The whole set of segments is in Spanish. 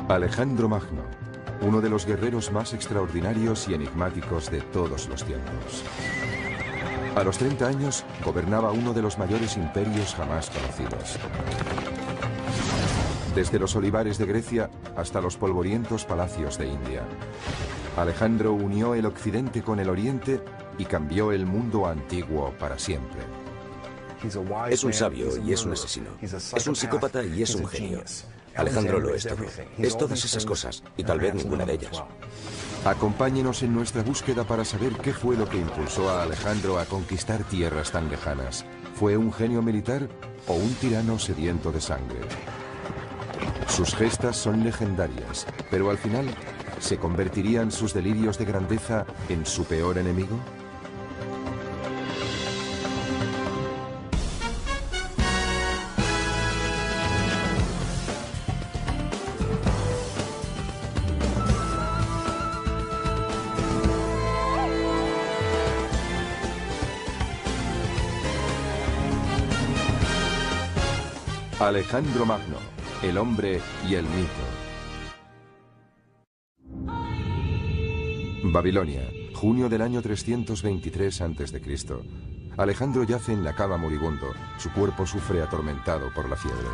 Alejandro Magno, uno de los guerreros más extraordinarios y enigmáticos de todos los tiempos. A los 30 años, gobernaba uno de los mayores imperios jamás conocidos. Desde los olivares de Grecia hasta los polvorientos palacios de India. Alejandro unió el occidente con el oriente y cambió el mundo antiguo para siempre. Es un sabio y es un asesino. Es un psicópata y es un genio. Alejandro lo es todo. Es todas esas cosas, y tal vez ninguna de ellas. Acompáñenos en nuestra búsqueda para saber qué fue lo que impulsó a Alejandro a conquistar tierras tan lejanas. ¿Fue un genio militar o un tirano sediento de sangre? Sus gestas son legendarias, pero al final, ¿se convertirían sus delirios de grandeza en su peor enemigo? Alejandro Magno, el hombre y el mito. Babilonia, junio del año 323 a.C. Alejandro yace en la cama moribundo. Su cuerpo sufre atormentado por la fiebre.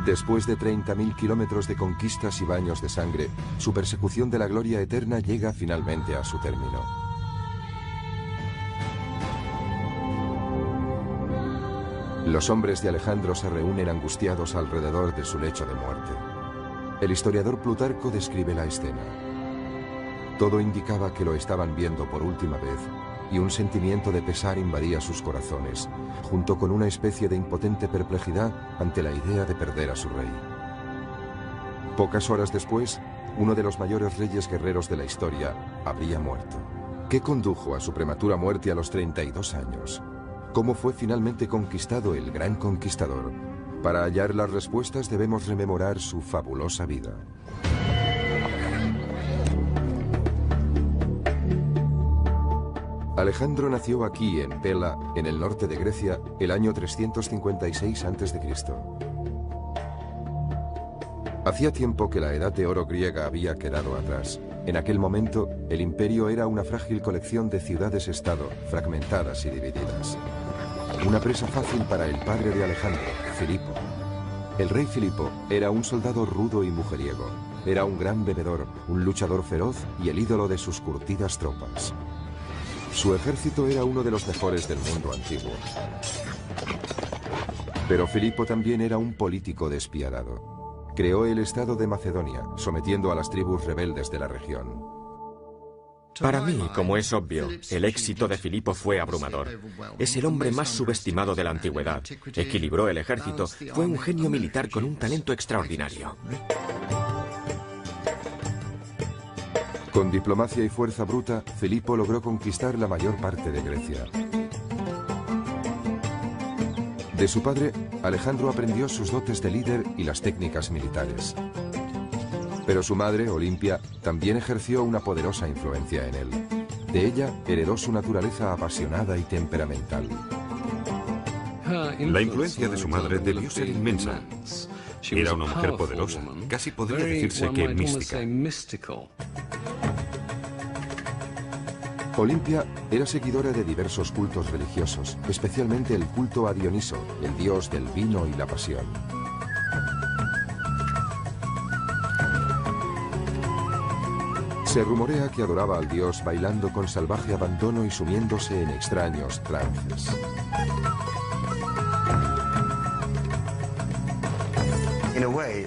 Después de 30.000 kilómetros de conquistas y baños de sangre, su persecución de la gloria eterna llega finalmente a su término. Los hombres de Alejandro se reúnen angustiados alrededor de su lecho de muerte. El historiador Plutarco describe la escena. Todo indicaba que lo estaban viendo por última vez, y un sentimiento de pesar invadía sus corazones, junto con una especie de impotente perplejidad ante la idea de perder a su rey. Pocas horas después, uno de los mayores reyes guerreros de la historia habría muerto. ¿Qué condujo a su prematura muerte a los 32 años? ¿Cómo fue finalmente conquistado el gran conquistador? Para hallar las respuestas debemos rememorar su fabulosa vida. Alejandro nació aquí, en Pela, en el norte de Grecia, el año 356 a.C. Hacía tiempo que la edad de oro griega había quedado atrás. En aquel momento, el imperio era una frágil colección de ciudades-estado, fragmentadas y divididas. Una presa fácil para el padre de Alejandro, Filipo. El rey Filipo era un soldado rudo y mujeriego. Era un gran bebedor, un luchador feroz y el ídolo de sus curtidas tropas. Su ejército era uno de los mejores del mundo antiguo. Pero Filipo también era un político despiadado. Creó el estado de Macedonia, sometiendo a las tribus rebeldes de la región. Para mí, como es obvio, el éxito de Filipo fue abrumador. Es el hombre más subestimado de la antigüedad. Equilibró el ejército, fue un genio militar con un talento extraordinario. Con diplomacia y fuerza bruta, Filipo logró conquistar la mayor parte de Grecia. De su padre, Alejandro aprendió sus dotes de líder y las técnicas militares. Pero su madre, Olimpia, también ejerció una poderosa influencia en él. De ella heredó su naturaleza apasionada y temperamental. La influencia de su madre debió ser inmensa. Era una mujer poderosa, casi podría decirse que mística. Olimpia era seguidora de diversos cultos religiosos, especialmente el culto a Dioniso, el dios del vino y la pasión. Se rumorea que adoraba al dios bailando con salvaje abandono y sumiéndose en extraños trances.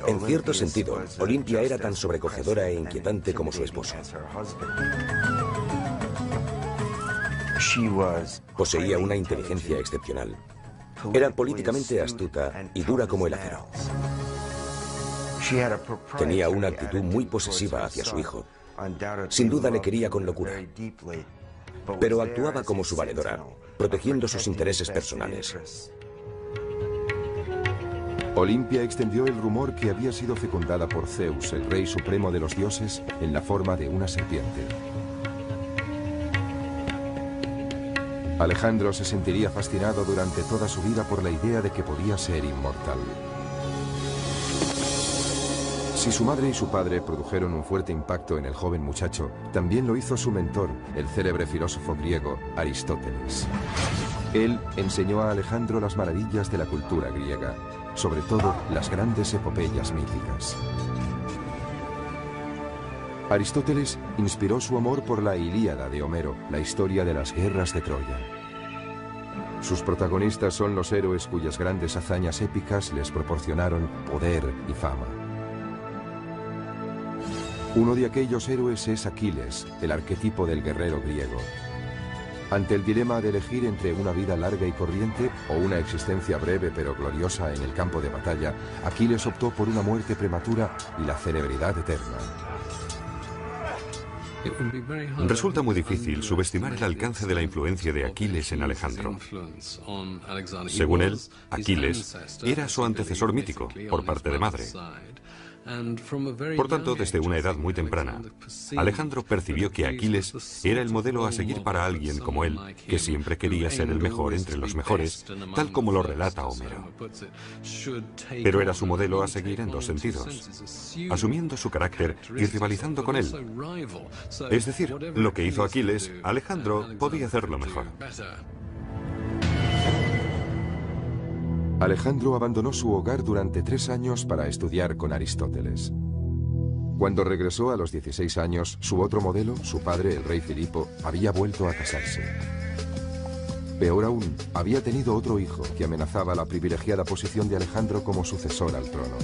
En cierto sentido, Olimpia era tan sobrecogedora e inquietante como su esposo. Poseía una inteligencia excepcional. Era políticamente astuta y dura como el acero. Tenía una actitud muy posesiva hacia su hijo. Sin duda le quería con locura, pero actuaba como su valedora, protegiendo sus intereses personales. Olimpia extendió el rumor que había sido fecundada por Zeus, el rey supremo de los dioses, en la forma de una serpiente. Alejandro se sentiría fascinado durante toda su vida por la idea de que podía ser inmortal. Si su madre y su padre produjeron un fuerte impacto en el joven muchacho, también lo hizo su mentor, el célebre filósofo griego Aristóteles. Él enseñó a Alejandro las maravillas de la cultura griega, sobre todo las grandes epopeyas míticas. Aristóteles inspiró su amor por la Ilíada de Homero, la historia de las guerras de Troya. Sus protagonistas son los héroes cuyas grandes hazañas épicas les proporcionaron poder y fama. Uno de aquellos héroes es Aquiles, el arquetipo del guerrero griego. Ante el dilema de elegir entre una vida larga y corriente o una existencia breve pero gloriosa en el campo de batalla, Aquiles optó por una muerte prematura y la celebridad eterna. Resulta muy difícil subestimar el alcance de la influencia de Aquiles en Alejandro. Según él, Aquiles era su antecesor mítico, por parte de madre. Por tanto, desde una edad muy temprana, Alejandro percibió que Aquiles era el modelo a seguir para alguien como él, que siempre quería ser el mejor entre los mejores, tal como lo relata Homero. Pero era su modelo a seguir en dos sentidos, asumiendo su carácter y rivalizando con él. Es decir, lo que hizo Aquiles, Alejandro podía hacerlo mejor. Alejandro abandonó su hogar durante 3 años para estudiar con Aristóteles. Cuando regresó a los 16 años, su otro modelo, su padre, el rey Filipo, había vuelto a casarse. Peor aún, había tenido otro hijo que amenazaba la privilegiada posición de Alejandro como sucesor al trono.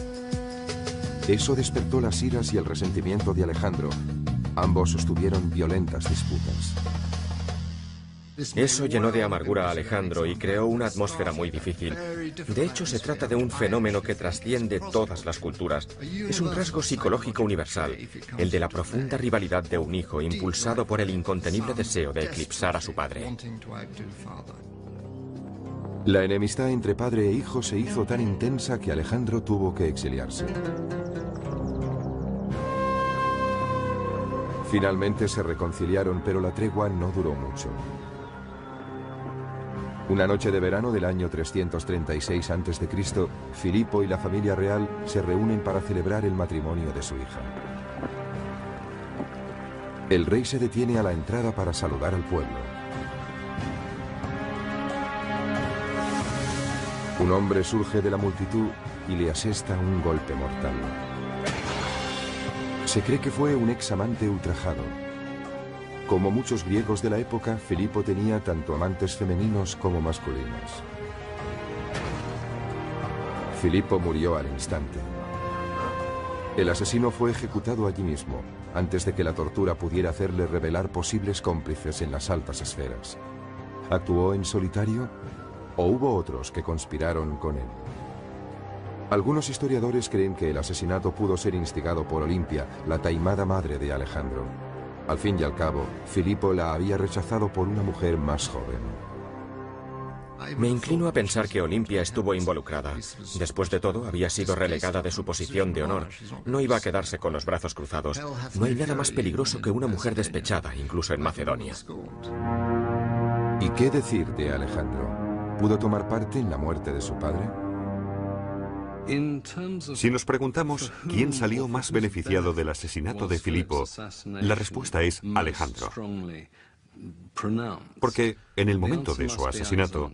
Eso despertó las iras y el resentimiento de Alejandro. Ambos sostuvieron violentas disputas. Eso llenó de amargura a Alejandro y creó una atmósfera muy difícil. De hecho, se trata de un fenómeno que trasciende todas las culturas. Es un rasgo psicológico universal, el de la profunda rivalidad de un hijo impulsado por el incontenible deseo de eclipsar a su padre. La enemistad entre padre e hijo se hizo tan intensa que Alejandro tuvo que exiliarse. Finalmente se reconciliaron, pero la tregua no duró mucho. Una noche de verano del año 336 a.C., Filipo y la familia real se reúnen para celebrar el matrimonio de su hija. El rey se detiene a la entrada para saludar al pueblo. Un hombre surge de la multitud y le asesta un golpe mortal. Se cree que fue un examante ultrajado. Como muchos griegos de la época, Filipo tenía tanto amantes femeninos como masculinos. Filipo murió al instante. El asesino fue ejecutado allí mismo, antes de que la tortura pudiera hacerle revelar posibles cómplices en las altas esferas. ¿Actuó en solitario o hubo otros que conspiraron con él? Algunos historiadores creen que el asesinato pudo ser instigado por Olimpia, la taimada madre de Alejandro. Al fin y al cabo, Filipo la había rechazado por una mujer más joven. Me inclino a pensar que Olimpia estuvo involucrada. Después de todo, había sido relegada de su posición de honor. No iba a quedarse con los brazos cruzados. No hay nada más peligroso que una mujer despechada, incluso en Macedonia. ¿Y qué decir de Alejandro? ¿Pudo tomar parte en la muerte de su padre? Si nos preguntamos quién salió más beneficiado del asesinato de Filipo, la respuesta es Alejandro. Porque en el momento de su asesinato,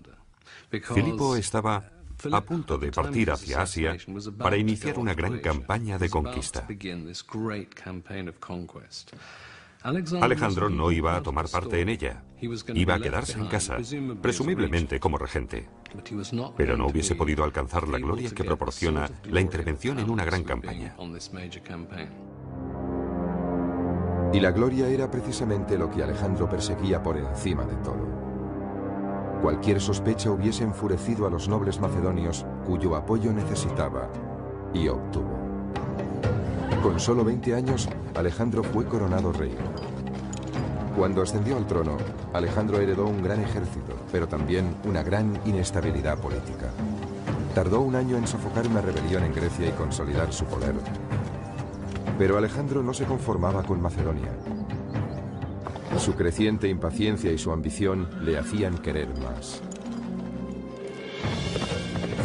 Filipo estaba a punto de partir hacia Asia para iniciar una gran campaña de conquista. Alejandro no iba a tomar parte en ella. Iba a quedarse en casa, presumiblemente como regente. Pero no hubiese podido alcanzar la gloria que proporciona la intervención en una gran campaña. Y la gloria era precisamente lo que Alejandro perseguía por encima de todo. Cualquier sospecha hubiese enfurecido a los nobles macedonios cuyo apoyo necesitaba, y obtuvo. Con solo 20 años, Alejandro fue coronado rey. Cuando ascendió al trono, Alejandro heredó un gran ejército, pero también una gran inestabilidad política. Tardó un año en sofocar una rebelión en Grecia y consolidar su poder. Pero Alejandro no se conformaba con Macedonia. Su creciente impaciencia y su ambición le hacían querer más.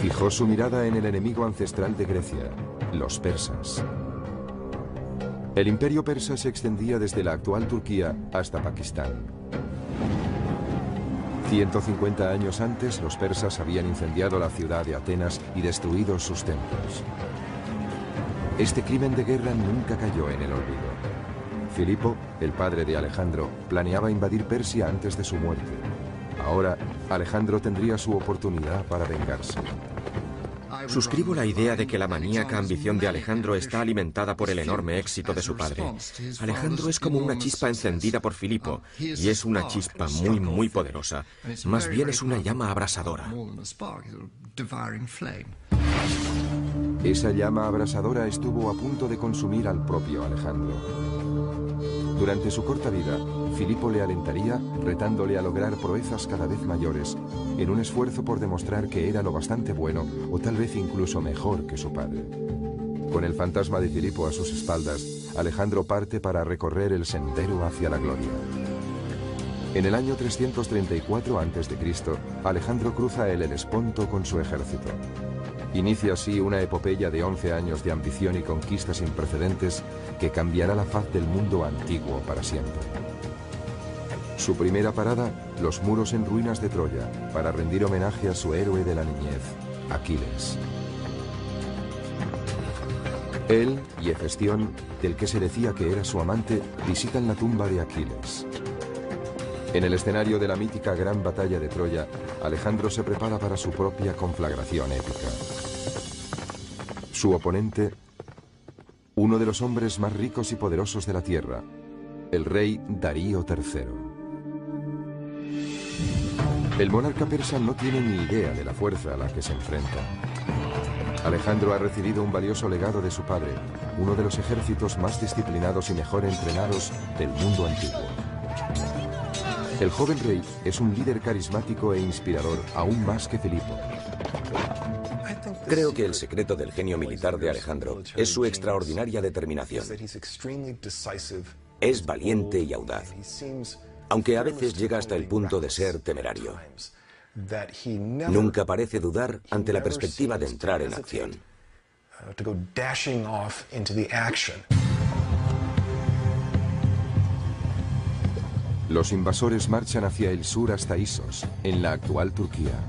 Fijó su mirada en el enemigo ancestral de Grecia, los persas. El imperio persa se extendía desde la actual Turquía hasta Pakistán. 150 años antes, los persas habían incendiado la ciudad de Atenas y destruido sus templos. Este crimen de guerra nunca cayó en el olvido. Filipo, el padre de Alejandro, planeaba invadir Persia antes de su muerte. Ahora, Alejandro tendría su oportunidad para vengarse. Suscribo la idea de que la maníaca ambición de Alejandro está alimentada por el enorme éxito de su padre. Alejandro es como una chispa encendida por Filipo, y es una chispa muy, muy poderosa. Más bien es una llama abrasadora. Esa llama abrasadora estuvo a punto de consumir al propio Alejandro. Durante su corta vida, Filipo le alentaría, retándole a lograr proezas cada vez mayores, en un esfuerzo por demostrar que era lo bastante bueno o tal vez incluso mejor que su padre. Con el fantasma de Filipo a sus espaldas, Alejandro parte para recorrer el sendero hacia la gloria. En el año 334 a.C., Alejandro cruza el Helesponto con su ejército. Inicia así una epopeya de 11 años de ambición y conquista sin precedentes que cambiará la faz del mundo antiguo para siempre. Su primera parada, los muros en ruinas de Troya, para rendir homenaje a su héroe de la niñez, Aquiles. Él y Hefestión, del que se decía que era su amante, visitan la tumba de Aquiles. En el escenario de la mítica Gran Batalla de Troya, Alejandro se prepara para su propia conflagración épica. Su oponente, uno de los hombres más ricos y poderosos de la tierra, el rey Darío III. El monarca persa no tiene ni idea de la fuerza a la que se enfrenta. Alejandro ha recibido un valioso legado de su padre, uno de los ejércitos más disciplinados y mejor entrenados del mundo antiguo. El joven rey es un líder carismático e inspirador, aún más que Filipo. Creo que el secreto del genio militar de Alejandro es su extraordinaria determinación. Es valiente y audaz, aunque a veces llega hasta el punto de ser temerario. Nunca parece dudar ante la perspectiva de entrar en acción. Los invasores marchan hacia el sur hasta Isos, en la actual Turquía.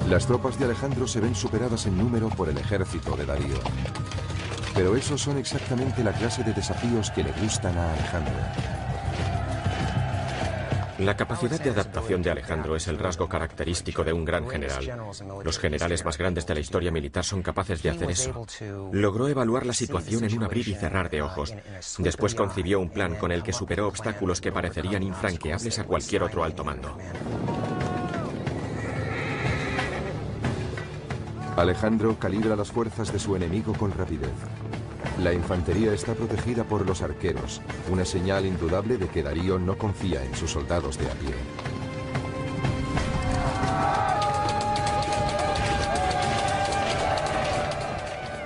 Las tropas de Alejandro se ven superadas en número por el ejército de Darío. Pero esos son exactamente la clase de desafíos que le gustan a Alejandro. La capacidad de adaptación de Alejandro es el rasgo característico de un gran general. Los generales más grandes de la historia militar son capaces de hacer eso. Logró evaluar la situación en un abrir y cerrar de ojos. Después concibió un plan con el que superó obstáculos que parecerían infranqueables a cualquier otro alto mando. Alejandro calibra las fuerzas de su enemigo con rapidez. La infantería está protegida por los arqueros, una señal indudable de que Darío no confía en sus soldados de a pie.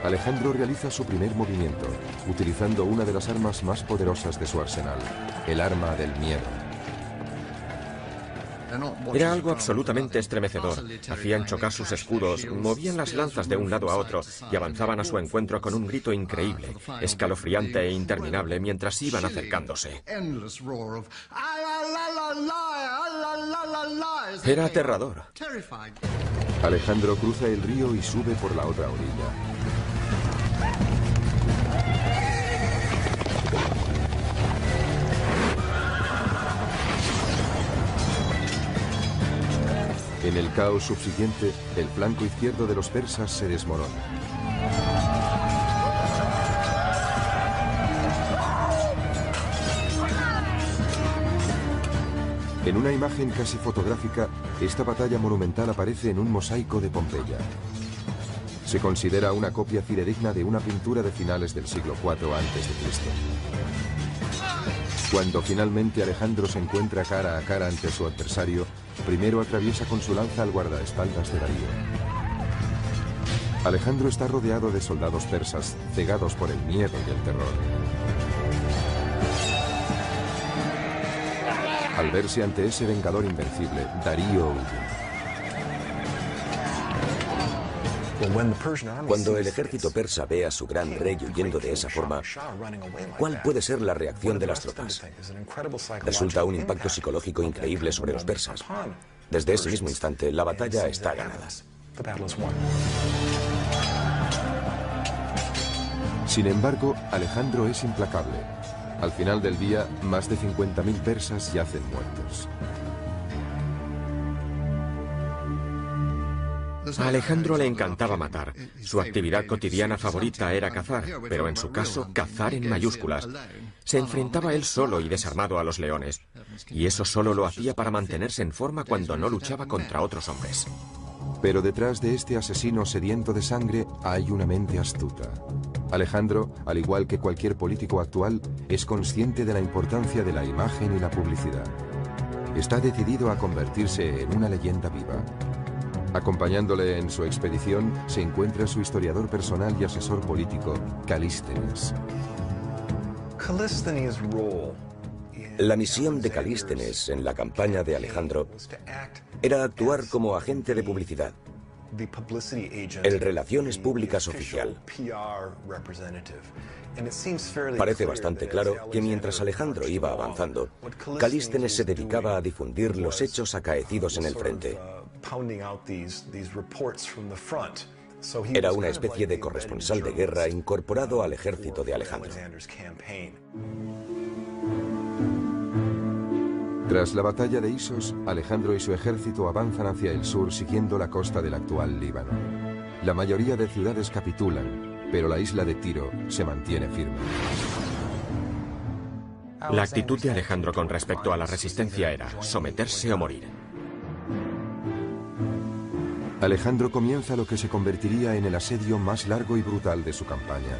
Alejandro realiza su primer movimiento, utilizando una de las armas más poderosas de su arsenal, el arma del miedo. Era algo absolutamente estremecedor. Hacían chocar sus escudos, movían las lanzas de un lado a otro y avanzaban a su encuentro con un grito increíble, escalofriante e interminable mientras iban acercándose. Era aterrador. Alejandro cruza el río y sube por la otra orilla. En el caos subsiguiente, el flanco izquierdo de los persas se desmorona. En una imagen casi fotográfica, esta batalla monumental aparece en un mosaico de Pompeya. Se considera una copia fidedigna de una pintura de finales del siglo IV a.C. Cuando finalmente Alejandro se encuentra cara a cara ante su adversario, primero atraviesa con su lanza al guardaespaldas de Darío. Alejandro está rodeado de soldados persas, cegados por el miedo y el terror. Al verse ante ese vengador invencible, Darío huye. Cuando el ejército persa ve a su gran rey huyendo de esa forma, ¿cuál puede ser la reacción de las tropas? Resulta un impacto psicológico increíble sobre los persas. Desde ese mismo instante, la batalla está ganada. Sin embargo, Alejandro es implacable. Al final del día, más de 50.000 persas yacen muertos. A Alejandro le encantaba matar. Su actividad cotidiana favorita era cazar, pero en su caso, cazar en mayúsculas. Se enfrentaba él solo y desarmado a los leones. Y eso solo lo hacía para mantenerse en forma cuando no luchaba contra otros hombres. Pero detrás de este asesino sediento de sangre hay una mente astuta. Alejandro, al igual que cualquier político actual, es consciente de la importancia de la imagen y la publicidad. Está decidido a convertirse en una leyenda viva. Acompañándole en su expedición se encuentra su historiador personal y asesor político, Calístenes. La misión de Calístenes en la campaña de Alejandro era actuar como agente de publicidad, el Relaciones Públicas oficial. Parece bastante claro que mientras Alejandro iba avanzando, Calístenes se dedicaba a difundir los hechos acaecidos en el frente. Era una especie de corresponsal de guerra incorporado al ejército de Alejandro. Tras la batalla de Isos, Alejandro y su ejército avanzan hacia el sur siguiendo la costa del actual Líbano. La mayoría de ciudades capitulan, pero la isla de Tiro se mantiene firme. La actitud de Alejandro con respecto a la resistencia era someterse o morir. Alejandro comienza lo que se convertiría en el asedio más largo y brutal de su campaña.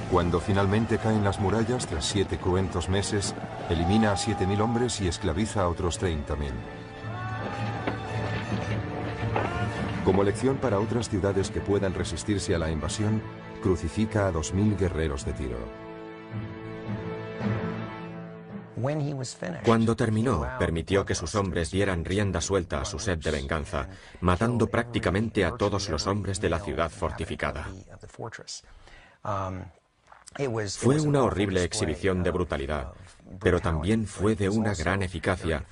Cuando finalmente caen las murallas, tras 7 cruentos meses, elimina a 7.000 hombres y esclaviza a otros 30.000. Como lección para otras ciudades que puedan resistirse a la invasión, crucifica a 2.000 guerreros de Tiro. Cuando terminó, permitió que sus hombres dieran rienda suelta a su sed de venganza, matando prácticamente a todos los hombres de la ciudad fortificada. Fue una horrible exhibición de brutalidad, pero también fue de una gran eficacia,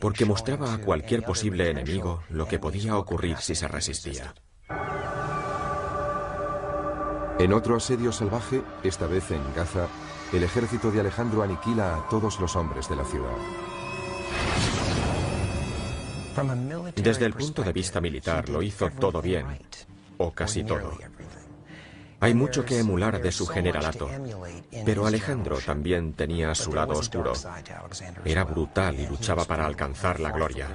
porque mostraba a cualquier posible enemigo lo que podía ocurrir si se resistía. En otro asedio salvaje, esta vez en Gaza, el ejército de Alejandro aniquila a todos los hombres de la ciudad. Desde el punto de vista militar, lo hizo todo bien, o casi todo. Hay mucho que emular de su generalato, pero Alejandro también tenía su lado oscuro. Era brutal y luchaba para alcanzar la gloria.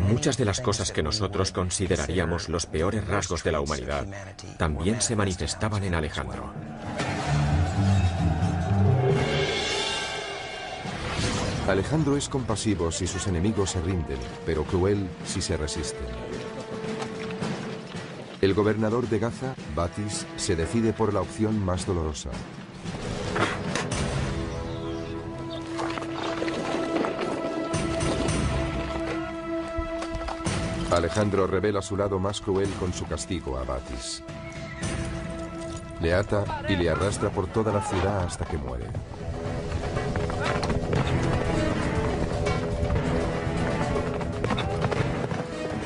Muchas de las cosas que nosotros consideraríamos los peores rasgos de la humanidad también se manifestaban en Alejandro. Alejandro es compasivo si sus enemigos se rinden, pero cruel si se resisten. El gobernador de Gaza, Batis, se decide por la opción más dolorosa. Alejandro revela su lado más cruel con su castigo a Batis. Le ata y le arrastra por toda la ciudad hasta que muere.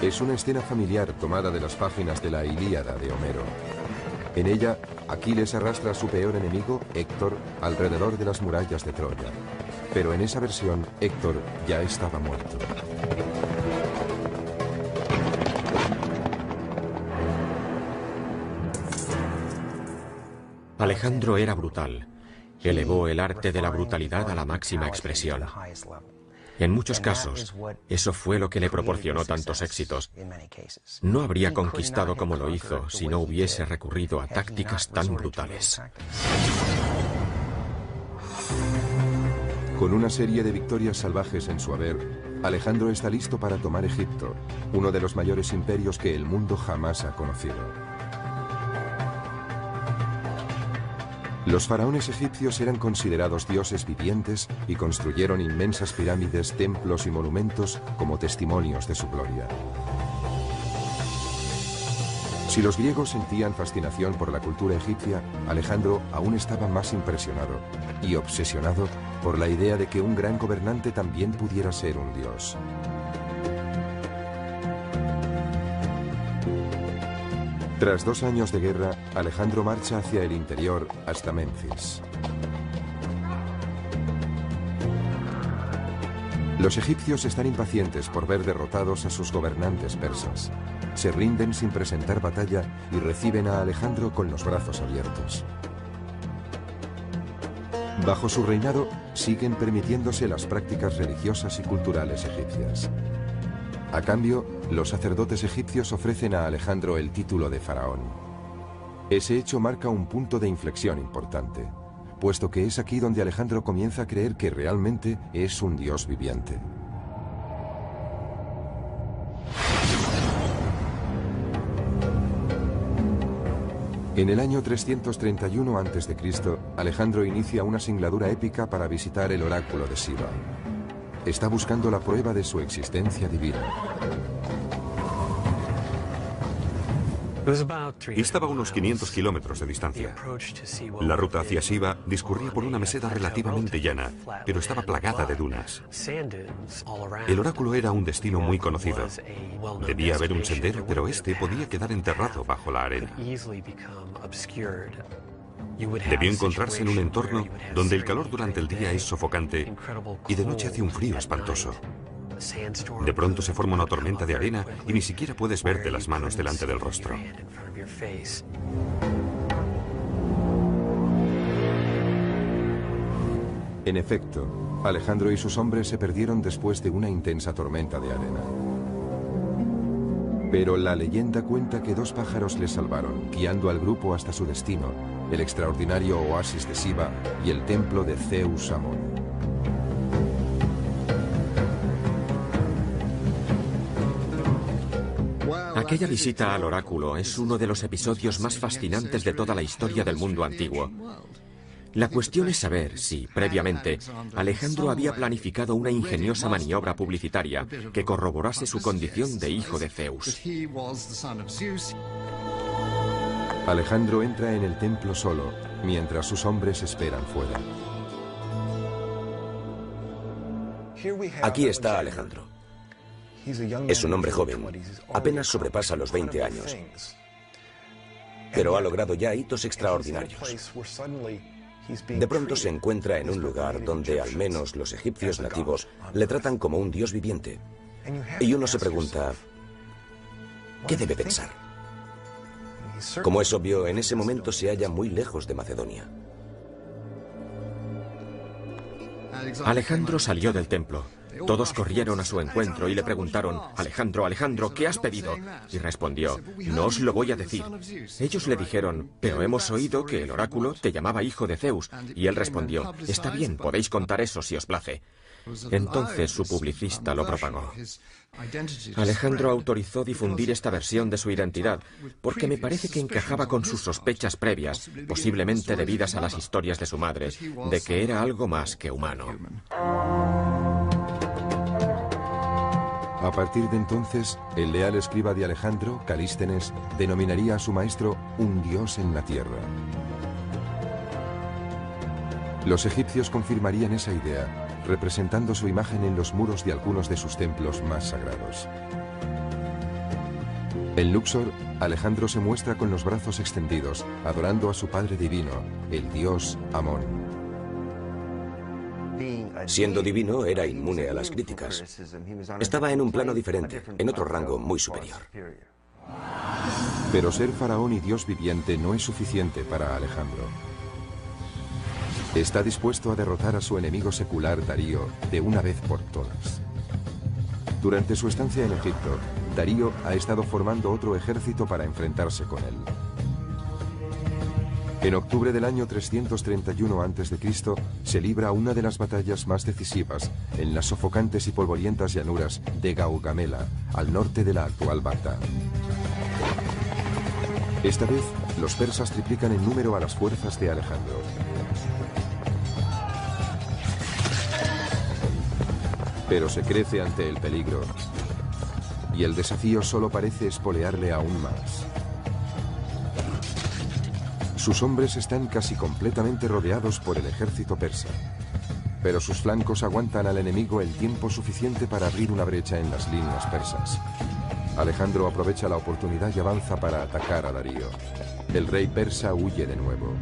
Es una escena familiar tomada de las páginas de la Ilíada de Homero. En ella, Aquiles arrastra a su peor enemigo, Héctor, alrededor de las murallas de Troya. Pero en esa versión, Héctor ya estaba muerto. Alejandro era brutal. Elevó el arte de la brutalidad a la máxima expresión. En muchos casos, eso fue lo que le proporcionó tantos éxitos. No habría conquistado como lo hizo si no hubiese recurrido a tácticas tan brutales. Con una serie de victorias salvajes en su haber, Alejandro está listo para tomar Egipto, uno de los mayores imperios que el mundo jamás ha conocido. Los faraones egipcios eran considerados dioses vivientes y construyeron inmensas pirámides, templos y monumentos como testimonios de su gloria. Si los griegos sentían fascinación por la cultura egipcia, Alejandro aún estaba más impresionado y obsesionado por la idea de que un gran gobernante también pudiera ser un dios. Tras 2 años de guerra, Alejandro marcha hacia el interior hasta Menfis. Los egipcios están impacientes por ver derrotados a sus gobernantes persas. Se rinden sin presentar batalla y reciben a Alejandro con los brazos abiertos. Bajo su reinado, siguen permitiéndose las prácticas religiosas y culturales egipcias. A cambio, los sacerdotes egipcios ofrecen a Alejandro el título de faraón. Ese hecho marca un punto de inflexión importante, puesto que es aquí donde Alejandro comienza a creer que realmente es un dios viviente. En el año 331 a.C., Alejandro inicia una singladura épica para visitar el oráculo de Siva. Está buscando la prueba de su existencia divina. Estaba a unos 500 kilómetros de distancia. La ruta hacia Siva discurría por una meseta relativamente llana, pero estaba plagada de dunas. El oráculo era un destino muy conocido. Debía haber un sendero, pero este podía quedar enterrado bajo la arena. Debió encontrarse en un entorno donde el calor durante el día es sofocante y de noche hace un frío espantoso. De pronto se forma una tormenta de arena y ni siquiera puedes verte las manos delante del rostro. En efecto, Alejandro y sus hombres se perdieron después de una intensa tormenta de arena. Pero la leyenda cuenta que 2 pájaros les salvaron, guiando al grupo hasta su destino, el extraordinario oasis de Siva y el templo de Zeus Amón. Aquella visita al oráculo es uno de los episodios más fascinantes de toda la historia del mundo antiguo. La cuestión es saber si, previamente, Alejandro había planificado una ingeniosa maniobra publicitaria que corroborase su condición de hijo de Zeus. Alejandro entra en el templo solo, mientras sus hombres esperan fuera. Aquí está Alejandro. Es un hombre joven, apenas sobrepasa los 20 años, pero ha logrado ya hitos extraordinarios. De pronto se encuentra en un lugar donde al menos los egipcios nativos le tratan como un dios viviente. Y uno se pregunta, ¿qué debe pensar? Como es obvio, en ese momento se halla muy lejos de Macedonia. Alejandro salió del templo. Todos corrieron a su encuentro y le preguntaron, Alejandro, Alejandro, ¿qué has pedido? Y respondió, no os lo voy a decir. Ellos le dijeron, pero hemos oído que el oráculo te llamaba hijo de Zeus. Y él respondió, está bien, podéis contar eso si os place. Entonces su publicista lo propagó. Alejandro autorizó difundir esta versión de su identidad, porque me parece que encajaba con sus sospechas previas, posiblemente debidas a las historias de su madre, de que era algo más que humano. A partir de entonces, el leal escriba de Alejandro, Calístenes, denominaría a su maestro un dios en la tierra. Los egipcios confirmarían esa idea, representando su imagen en los muros de algunos de sus templos más sagrados. En Luxor, Alejandro se muestra con los brazos extendidos, adorando a su padre divino, el dios Amón. Siendo divino, era inmune a las críticas. Estaba en un plano diferente, en otro rango muy superior. Pero ser faraón y dios viviente no es suficiente para Alejandro. Está dispuesto a derrotar a su enemigo secular Darío de una vez por todas. Durante su estancia en Egipto, Darío ha estado formando otro ejército para enfrentarse con él. En octubre del año 331 a.C. se libra una de las batallas más decisivas en las sofocantes y polvorientas llanuras de Gaugamela, al norte de la actual Bagdad. Esta vez, los persas triplican en número a las fuerzas de Alejandro. Pero se crece ante el peligro, y el desafío solo parece espolearle aún más. Sus hombres están casi completamente rodeados por el ejército persa, pero sus flancos aguantan al enemigo el tiempo suficiente para abrir una brecha en las líneas persas. Alejandro aprovecha la oportunidad y avanza para atacar a Darío. El rey persa huye de nuevo.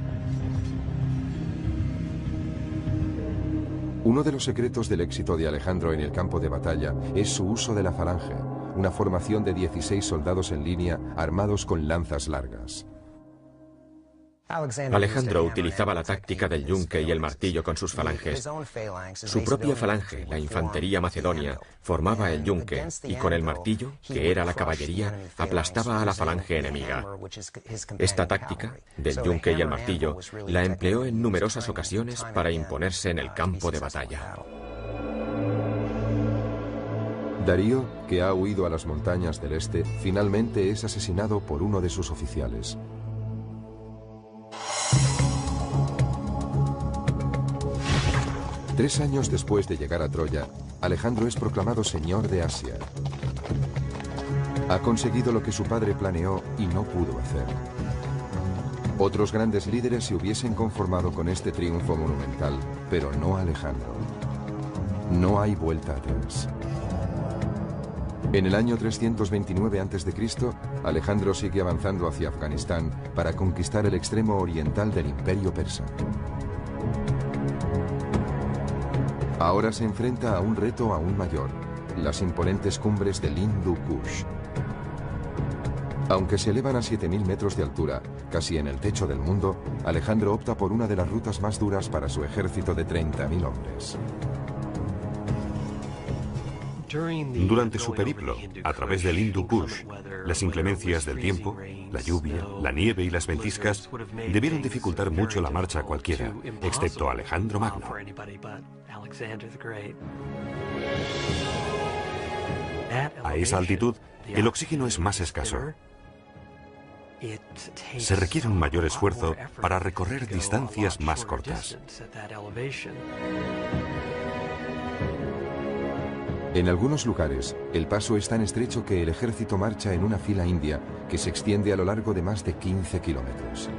Uno de los secretos del éxito de Alejandro en el campo de batalla es su uso de la falange, una formación de 16 soldados en línea armados con lanzas largas. Alejandro utilizaba la táctica del yunque y el martillo con sus falanges. Su propia falange, la infantería macedonia, formaba el yunque y con el martillo, que era la caballería, aplastaba a la falange enemiga. Esta táctica, del yunque y el martillo, la empleó en numerosas ocasiones para imponerse en el campo de batalla. Darío, que ha huido a las montañas del este, finalmente es asesinado por uno de sus oficiales. Tres años después de llegar a Troya, Alejandro es proclamado señor de Asia. Ha conseguido lo que su padre planeó y no pudo hacer. Otros grandes líderes se hubiesen conformado con este triunfo monumental, pero no Alejandro. No hay vuelta atrás. En el año 329 a.C., Alejandro sigue avanzando hacia Afganistán para conquistar el extremo oriental del imperio persa. Ahora se enfrenta a un reto aún mayor, las imponentes cumbres del Hindu Kush. Aunque se elevan a 7.000 metros de altura, casi en el techo del mundo, Alejandro opta por una de las rutas más duras para su ejército de 30.000 hombres. Durante su periplo, a través del Hindu Kush, las inclemencias del tiempo, la lluvia, la nieve y las ventiscas debieron dificultar mucho la marcha a cualquiera, excepto a Alejandro Magno. A esa altitud, el oxígeno es más escaso. Se requiere un mayor esfuerzo para recorrer distancias más cortas. En algunos lugares, el paso es tan estrecho que el ejército marcha en una fila india que se extiende a lo largo de más de 15 kilómetros.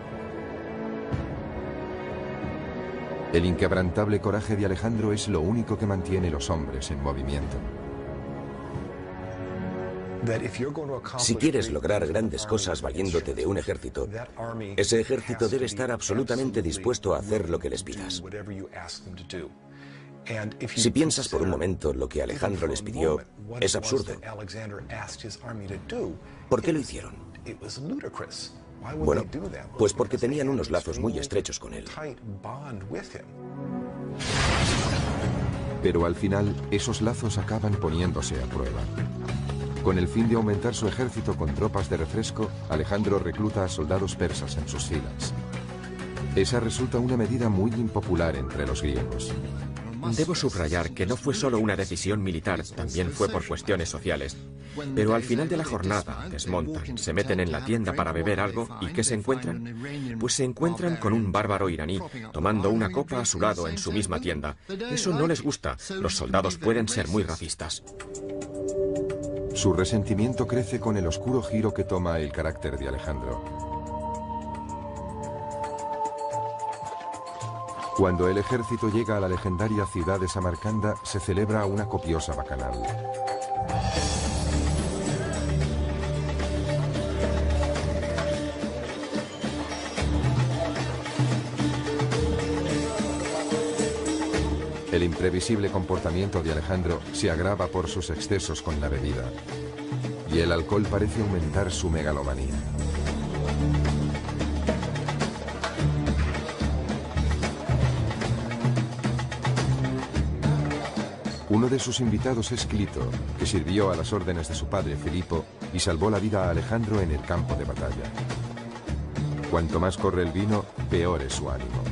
El inquebrantable coraje de Alejandro es lo único que mantiene los hombres en movimiento. Si quieres lograr grandes cosas valiéndote de un ejército, ese ejército debe estar absolutamente dispuesto a hacer lo que les pidas. Si piensas por un momento lo que Alejandro les pidió, es absurdo. ¿Por qué lo hicieron? Bueno, pues porque tenían unos lazos muy estrechos con él. Pero al final, esos lazos acaban poniéndose a prueba. Con el fin de aumentar su ejército con tropas de refresco, Alejandro recluta a soldados persas en sus filas. Esa resulta una medida muy impopular entre los griegos. Debo subrayar que no fue solo una decisión militar, también fue por cuestiones sociales. Pero al final de la jornada, desmontan, se meten en la tienda para beber algo y ¿qué se encuentran? Pues se encuentran con un bárbaro iraní, tomando una copa a su lado en su misma tienda. Eso no les gusta, los soldados pueden ser muy racistas. Su resentimiento crece con el oscuro giro que toma el carácter de Alejandro. Cuando el ejército llega a la legendaria ciudad de Samarcanda, se celebra una copiosa bacanal. El imprevisible comportamiento de Alejandro se agrava por sus excesos con la bebida, y el alcohol parece aumentar su megalomanía. Uno de sus invitados es Clito, que sirvió a las órdenes de su padre Filipo y salvó la vida a Alejandro en el campo de batalla. Cuanto más corre el vino, peor es su ánimo.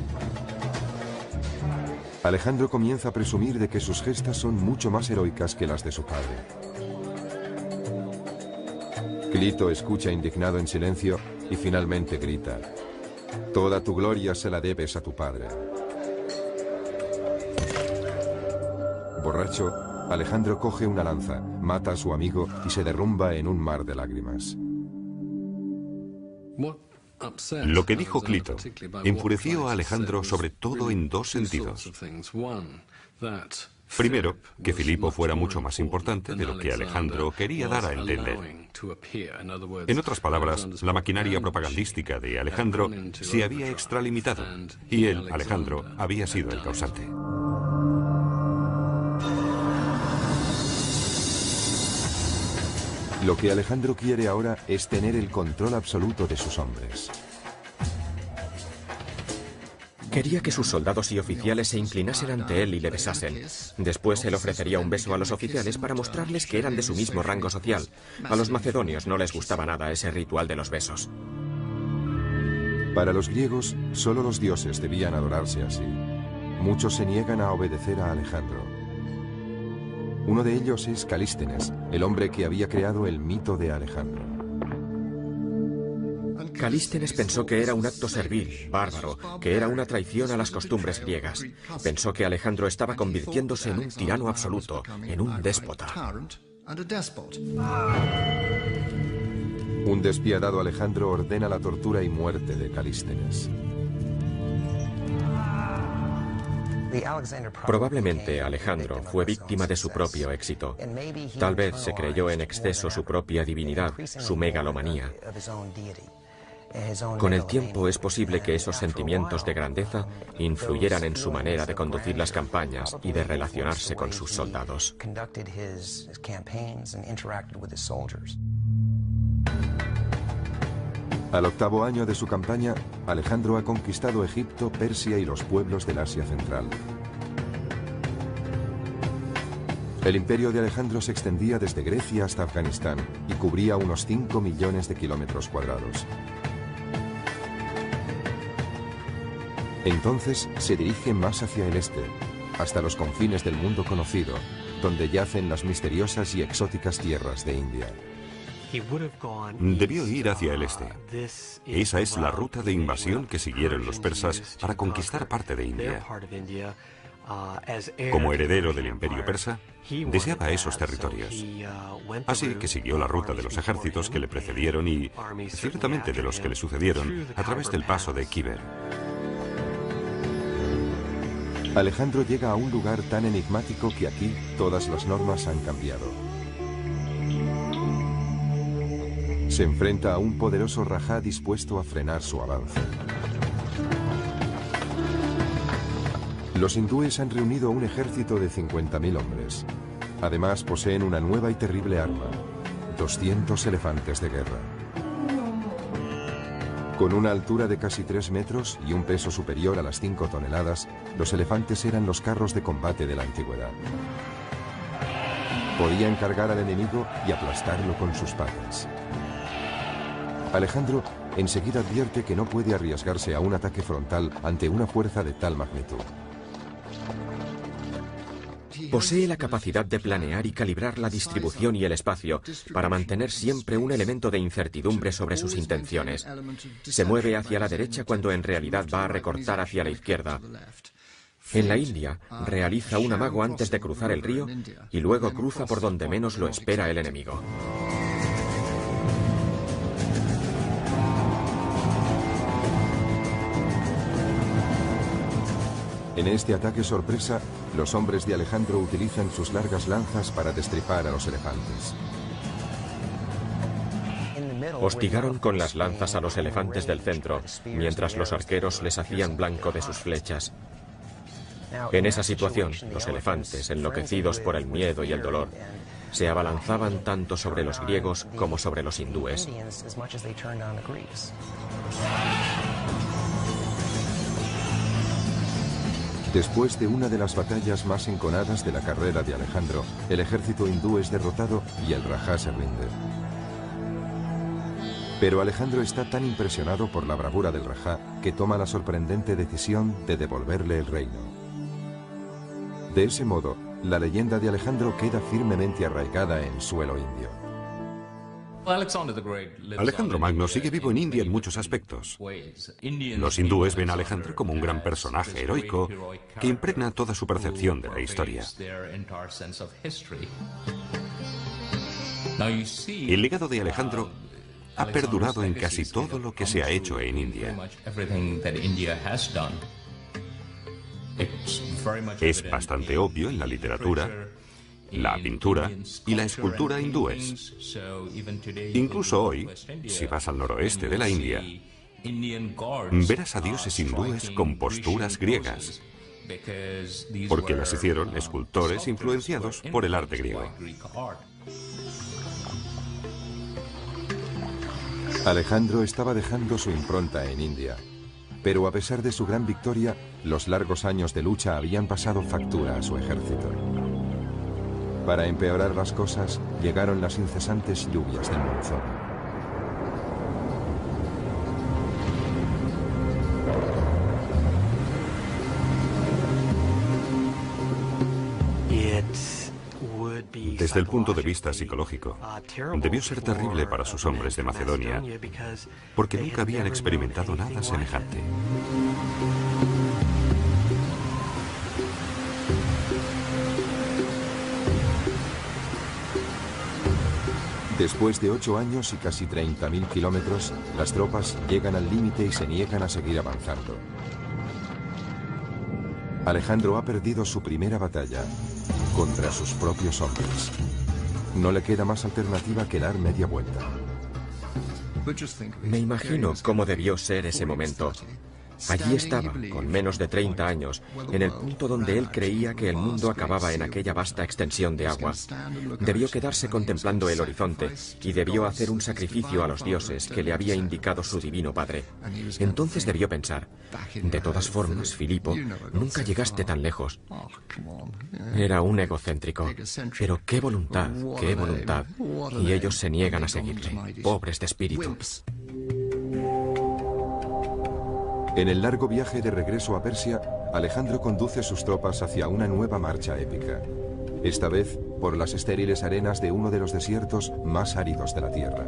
Alejandro comienza a presumir de que sus gestas son mucho más heroicas que las de su padre. Clito escucha indignado en silencio y finalmente grita: «Toda tu gloria se la debes a tu padre». Borracho, Alejandro coge una lanza, mata a su amigo y se derrumba en un mar de lágrimas. Lo que dijo Clito enfureció a Alejandro sobre todo en dos sentidos. Primero, que Filipo fuera mucho más importante de lo que Alejandro quería dar a entender. En otras palabras, la maquinaria propagandística de Alejandro se había extralimitado y él, Alejandro, había sido el causante. Lo que Alejandro quiere ahora es tener el control absoluto de sus hombres. Quería que sus soldados y oficiales se inclinasen ante él y le besasen. Después él ofrecería un beso a los oficiales para mostrarles que eran de su mismo rango social. A los macedonios no les gustaba nada ese ritual de los besos. Para los griegos, solo los dioses debían adorarse así. Muchos se niegan a obedecer a Alejandro. Uno de ellos es Calístenes, el hombre que había creado el mito de Alejandro. Calístenes pensó que era un acto servil, bárbaro, que era una traición a las costumbres griegas. Pensó que Alejandro estaba convirtiéndose en un tirano absoluto, en un déspota. Un despiadado Alejandro ordena la tortura y muerte de Calístenes. Probablemente Alejandro fue víctima de su propio éxito. Tal vez se creyó en exceso su propia divinidad, su megalomanía. Con el tiempo es posible que esos sentimientos de grandeza influyeran en su manera de conducir las campañas y de relacionarse con sus soldados. Al octavo año de su campaña, Alejandro ha conquistado Egipto, Persia y los pueblos del Asia Central. El imperio de Alejandro se extendía desde Grecia hasta Afganistán y cubría unos 5 millones de kilómetros cuadrados. Entonces se dirige más hacia el este, hasta los confines del mundo conocido, donde yacen las misteriosas y exóticas tierras de India. Debió ir hacia el este. Esa es la ruta de invasión que siguieron los persas para conquistar parte de India. Como heredero del imperio persa, deseaba esos territorios. Así que siguió la ruta de los ejércitos que le precedieron y, ciertamente, de los que le sucedieron, a través del paso de Khyber. Alejandro llega a un lugar tan enigmático que aquí todas las normas han cambiado. Se enfrenta a un poderoso rajá dispuesto a frenar su avance. Los hindúes han reunido un ejército de 50.000 hombres. Además poseen una nueva y terrible arma, 200 elefantes de guerra. Con una altura de casi 3 metros y un peso superior a las 5 toneladas, los elefantes eran los carros de combate de la antigüedad. Podían cargar al enemigo y aplastarlo con sus patas. Alejandro enseguida advierte que no puede arriesgarse a un ataque frontal ante una fuerza de tal magnitud. Posee la capacidad de planear y calibrar la distribución y el espacio para mantener siempre un elemento de incertidumbre sobre sus intenciones. Se mueve hacia la derecha cuando en realidad va a recortar hacia la izquierda. En la India, realiza un amago antes de cruzar el río y luego cruza por donde menos lo espera el enemigo. En este ataque sorpresa, los hombres de Alejandro utilizan sus largas lanzas para destripar a los elefantes. Hostigaron con las lanzas a los elefantes del centro, mientras los arqueros les hacían blanco de sus flechas. En esa situación, los elefantes, enloquecidos por el miedo y el dolor, se abalanzaban tanto sobre los griegos como sobre los hindúes. Después de una de las batallas más enconadas de la carrera de Alejandro, el ejército hindú es derrotado y el rajá se rinde. Pero Alejandro está tan impresionado por la bravura del rajá que toma la sorprendente decisión de devolverle el reino. De ese modo, la leyenda de Alejandro queda firmemente arraigada en suelo indio. Alejandro Magno sigue vivo en India en muchos aspectos. Los hindúes ven a Alejandro como un gran personaje heroico que impregna toda su percepción de la historia. El legado de Alejandro ha perdurado en casi todo lo que se ha hecho en India. Es bastante obvio en la literatura, la pintura y la escultura hindúes. Incluso hoy, si vas al noroeste de la India, verás a dioses hindúes con posturas griegas, porque las hicieron escultores influenciados por el arte griego. Alejandro estaba dejando su impronta en India, pero a pesar de su gran victoria, los largos años de lucha habían pasado factura a su ejército. Para empeorar las cosas, llegaron las incesantes lluvias del monzón. Desde el punto de vista psicológico, debió ser terrible para sus hombres de Macedonia, porque nunca habían experimentado nada semejante. Después de 8 años y casi 30.000 kilómetros, las tropas llegan al límite y se niegan a seguir avanzando. Alejandro ha perdido su primera batalla contra sus propios hombres. No le queda más alternativa que dar media vuelta. Me imagino cómo debió ser ese momento. Allí estaba, con menos de 30 años, en el punto donde él creía que el mundo acababa en aquella vasta extensión de agua. Debió quedarse contemplando el horizonte y debió hacer un sacrificio a los dioses que le había indicado su divino padre. Entonces debió pensar, de todas formas, Filipo, nunca llegaste tan lejos. Era un egocéntrico, pero qué voluntad, qué voluntad. Y ellos se niegan a seguirle, pobres de espíritu. En el largo viaje de regreso a Persia, Alejandro conduce sus tropas hacia una nueva marcha épica. Esta vez por las estériles arenas de uno de los desiertos más áridos de la tierra.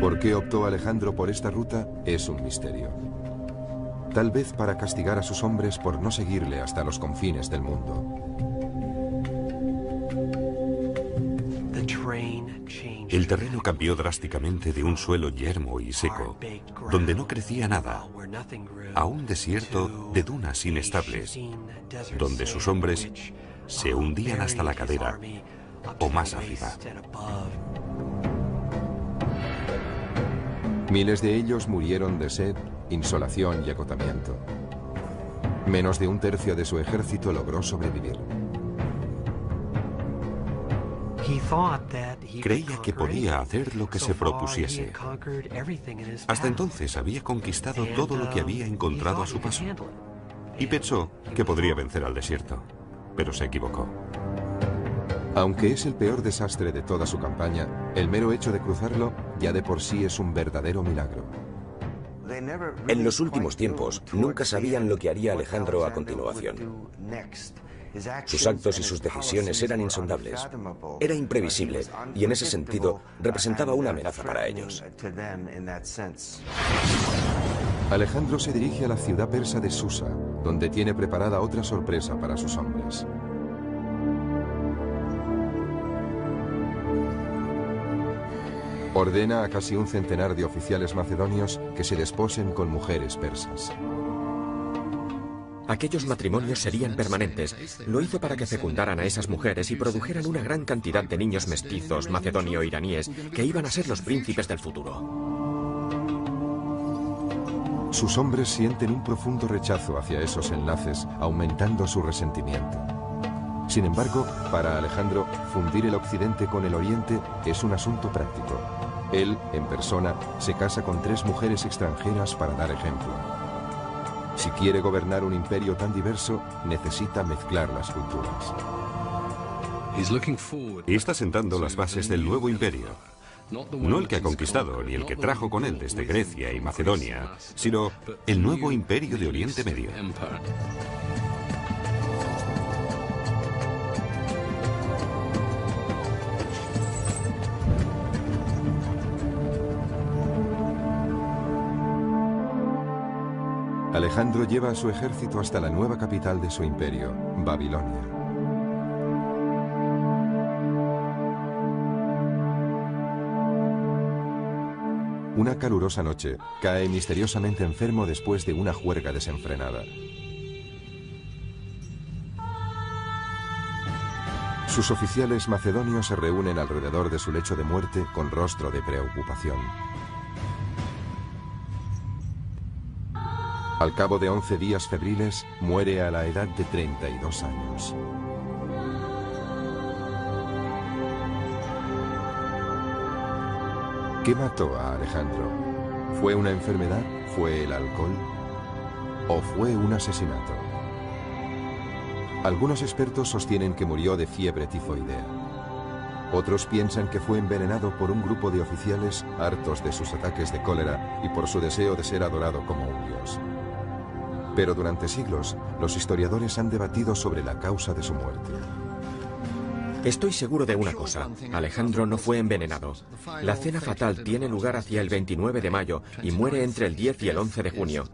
¿Por qué optó Alejandro por esta ruta? Es un misterio. Tal vez para castigar a sus hombres por no seguirle hasta los confines del mundo. El terreno cambió drásticamente de un suelo yermo y seco, donde no crecía nada, a un desierto de dunas inestables, donde sus hombres se hundían hasta la cadera o más arriba. Miles de ellos murieron de sed, insolación y agotamiento. Menos de un tercio de su ejército logró sobrevivir. Creía que podía hacer lo que se propusiese. Hasta entonces había conquistado todo lo que había encontrado a su paso. Y pensó que podría vencer al desierto, pero se equivocó. Aunque es el peor desastre de toda su campaña, el mero hecho de cruzarlo ya de por sí es un verdadero milagro. En los últimos tiempos, nunca sabían lo que haría Alejandro a continuación. Sus actos y sus decisiones eran insondables. Era imprevisible y en ese sentido representaba una amenaza para ellos. Alejandro se dirige a la ciudad persa de Susa, donde tiene preparada otra sorpresa para sus hombres. Ordena a casi un centenar de oficiales macedonios que se desposen con mujeres persas. Aquellos matrimonios serían permanentes. Lo hizo para que fecundaran a esas mujeres y produjeran una gran cantidad de niños mestizos macedonio-iraníes que iban a ser los príncipes del futuro. Sus hombres sienten un profundo rechazo hacia esos enlaces, aumentando su resentimiento. Sin embargo, para Alejandro, fundir el occidente con el oriente es un asunto práctico. Él, en persona, se casa con 3 mujeres extranjeras para dar ejemplo. Si quiere gobernar un imperio tan diverso, necesita mezclar las culturas. Y está sentando las bases del nuevo imperio. No el que ha conquistado, ni el que trajo con él desde Grecia y Macedonia, sino el nuevo imperio de Oriente Medio. Alejandro lleva a su ejército hasta la nueva capital de su imperio, Babilonia. Una calurosa noche, cae misteriosamente enfermo después de una juerga desenfrenada. Sus oficiales macedonios se reúnen alrededor de su lecho de muerte con rostro de preocupación. Al cabo de 11 días febriles, muere a la edad de 32 años. ¿Qué mató a Alejandro? ¿Fue una enfermedad? ¿Fue el alcohol? ¿O fue un asesinato? Algunos expertos sostienen que murió de fiebre tifoidea. Otros piensan que fue envenenado por un grupo de oficiales hartos de sus ataques de cólera y por su deseo de ser adorado como un dios. Pero durante siglos, los historiadores han debatido sobre la causa de su muerte. Estoy seguro de una cosa, Alejandro no fue envenenado. La cena fatal tiene lugar hacia el 29 de mayo y muere entre el 10 y el 11 de junio.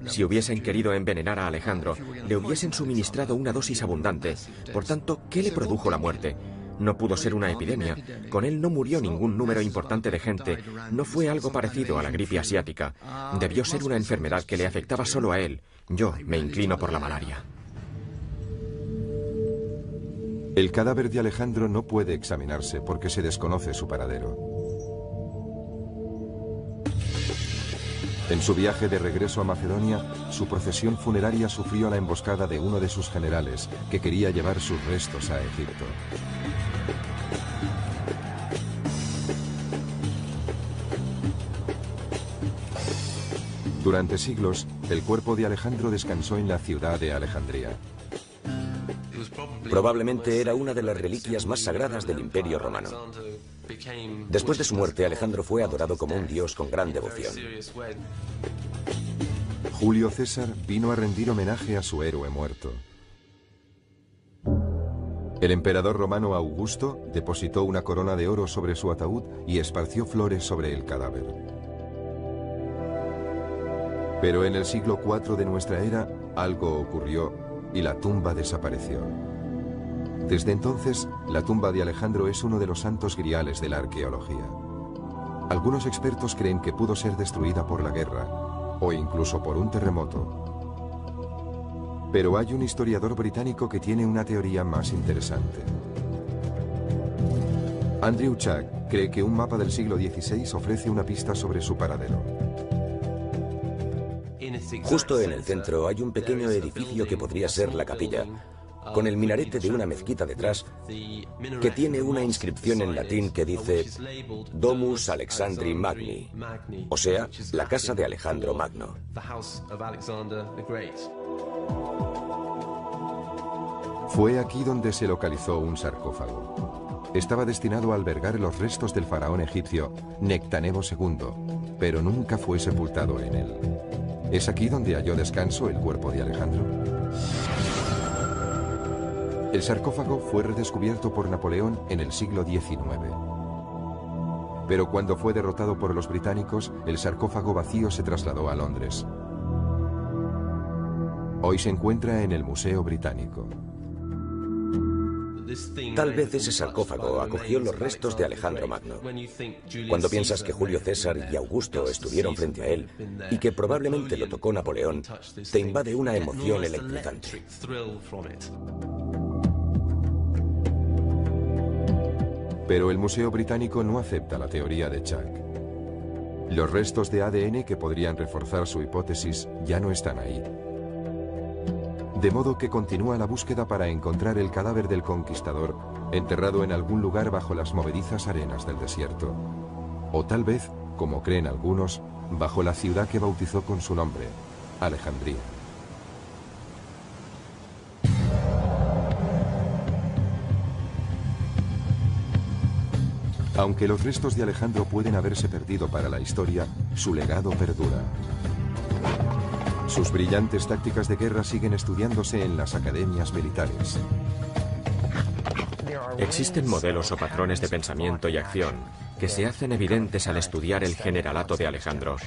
Si hubiesen querido envenenar a Alejandro, le hubiesen suministrado una dosis abundante. Por tanto, ¿qué le produjo la muerte? No pudo ser una epidemia. Con él no murió ningún número importante de gente. No fue algo parecido a la gripe asiática. Debió ser una enfermedad que le afectaba solo a él. Yo me inclino por la malaria. El cadáver de Alejandro no puede examinarse porque se desconoce su paradero. En su viaje de regreso a Macedonia, su procesión funeraria sufrió la emboscada de uno de sus generales, que quería llevar sus restos a Egipto. Durante siglos, el cuerpo de Alejandro descansó en la ciudad de Alejandría. Probablemente era una de las reliquias más sagradas del Imperio Romano. Después de su muerte, Alejandro fue adorado como un dios con gran devoción. Julio César vino a rendir homenaje a su héroe muerto. El emperador romano Augusto depositó una corona de oro sobre su ataúd y esparció flores sobre el cadáver. Pero en el siglo IV de nuestra era, algo ocurrió y la tumba desapareció. Desde entonces, la tumba de Alejandro es uno de los santos griales de la arqueología. Algunos expertos creen que pudo ser destruida por la guerra, o incluso por un terremoto. Pero hay un historiador británico que tiene una teoría más interesante. Andrew Chuck cree que un mapa del siglo XVI ofrece una pista sobre su paradero. Justo en el centro hay un pequeño edificio que podría ser la capilla, con el minarete de una mezquita detrás, que tiene una inscripción en latín que dice Domus Alexandri Magni, o sea, la casa de Alejandro Magno. Fue aquí donde se localizó un sarcófago. Estaba destinado a albergar los restos del faraón egipcio Nectanebo II, pero nunca fue sepultado en él. ¿Es aquí donde halló descanso el cuerpo de Alejandro? El sarcófago fue redescubierto por Napoleón en el siglo XIX. Pero cuando fue derrotado por los británicos, el sarcófago vacío se trasladó a Londres. Hoy se encuentra en el Museo Británico. Tal vez ese sarcófago acogió los restos de Alejandro Magno. Cuando piensas que Julio César y Augusto estuvieron frente a él y que probablemente lo tocó Napoleón, te invade una emoción electrizante. Pero el Museo Británico no acepta la teoría de Chuck. Los restos de ADN que podrían reforzar su hipótesis ya no están ahí. De modo que continúa la búsqueda para encontrar el cadáver del conquistador enterrado en algún lugar bajo las movedizas arenas del desierto. O tal vez, como creen algunos, bajo la ciudad que bautizó con su nombre, Alejandría. Aunque los restos de Alejandro pueden haberse perdido para la historia, su legado perdura. Sus brillantes tácticas de guerra siguen estudiándose en las academias militares. Existen modelos o patrones de pensamiento y acción que se hacen evidentes al estudiar el generalato de Alejandro.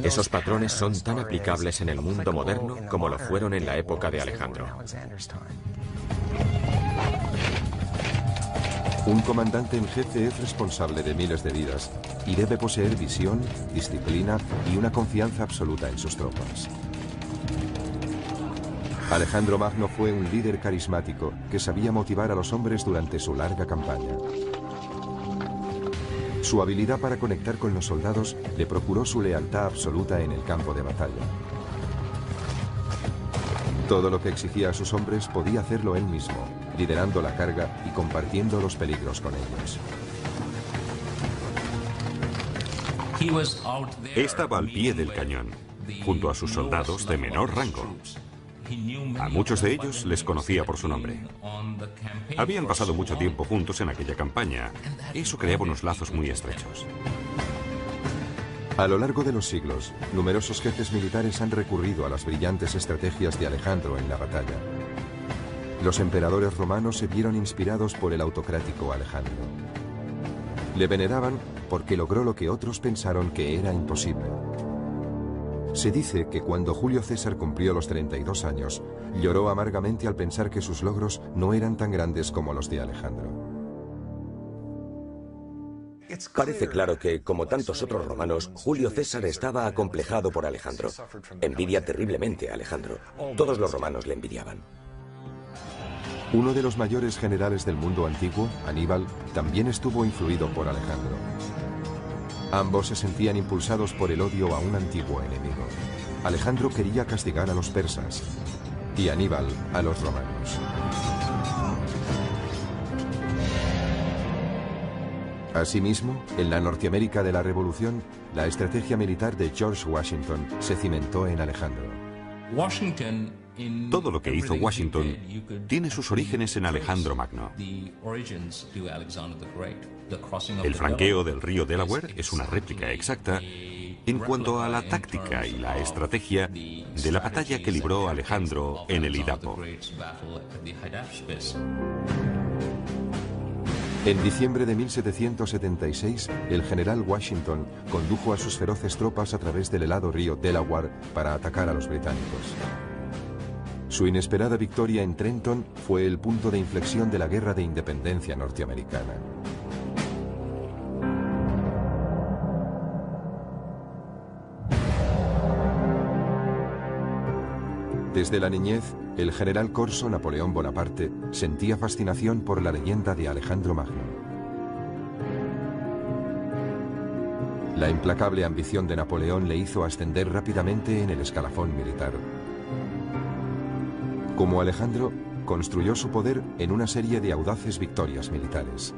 Esos patrones son tan aplicables en el mundo moderno como lo fueron en la época de Alejandro. Un comandante en jefe es responsable de miles de vidas y debe poseer visión, disciplina y una confianza absoluta en sus tropas. Alejandro Magno fue un líder carismático que sabía motivar a los hombres durante su larga campaña. Su habilidad para conectar con los soldados le procuró su lealtad absoluta en el campo de batalla. Todo lo que exigía a sus hombres podía hacerlo él mismo, liderando la carga y compartiendo los peligros con ellos. Estaba al pie del cañón, junto a sus soldados de menor rango. A muchos de ellos les conocía por su nombre. Habían pasado mucho tiempo juntos en aquella campaña. Eso creaba unos lazos muy estrechos. A lo largo de los siglos, numerosos jefes militares han recurrido a las brillantes estrategias de Alejandro en la batalla. Los emperadores romanos se vieron inspirados por el autocrático Alejandro. Le veneraban porque logró lo que otros pensaron que era imposible. Se dice que cuando Julio César cumplió los 32 años, lloró amargamente al pensar que sus logros no eran tan grandes como los de Alejandro. Parece claro que, como tantos otros romanos, Julio César estaba acomplejado por Alejandro. Envidia terriblemente a Alejandro. Todos los romanos le envidiaban. Uno de los mayores generales del mundo antiguo, Aníbal, también estuvo influido por Alejandro. Ambos se sentían impulsados por el odio a un antiguo enemigo. Alejandro quería castigar a los persas y Aníbal a los romanos. Asimismo, en la Norteamérica de la Revolución, la estrategia militar de George Washington se cimentó en Alejandro. Todo lo que hizo Washington tiene sus orígenes en Alejandro Magno. El flanqueo del río Delaware es una réplica exacta en cuanto a la táctica y la estrategia de la batalla que libró Alejandro en el Idapo. En diciembre de 1776, el general Washington condujo a sus feroces tropas a través del helado río Delaware para atacar a los británicos. Su inesperada victoria en Trenton fue el punto de inflexión de la Guerra de Independencia norteamericana. Desde la niñez, el general corso Napoleón Bonaparte sentía fascinación por la leyenda de Alejandro Magno. La implacable ambición de Napoleón le hizo ascender rápidamente en el escalafón militar. Como Alejandro, construyó su poder en una serie de audaces victorias militares.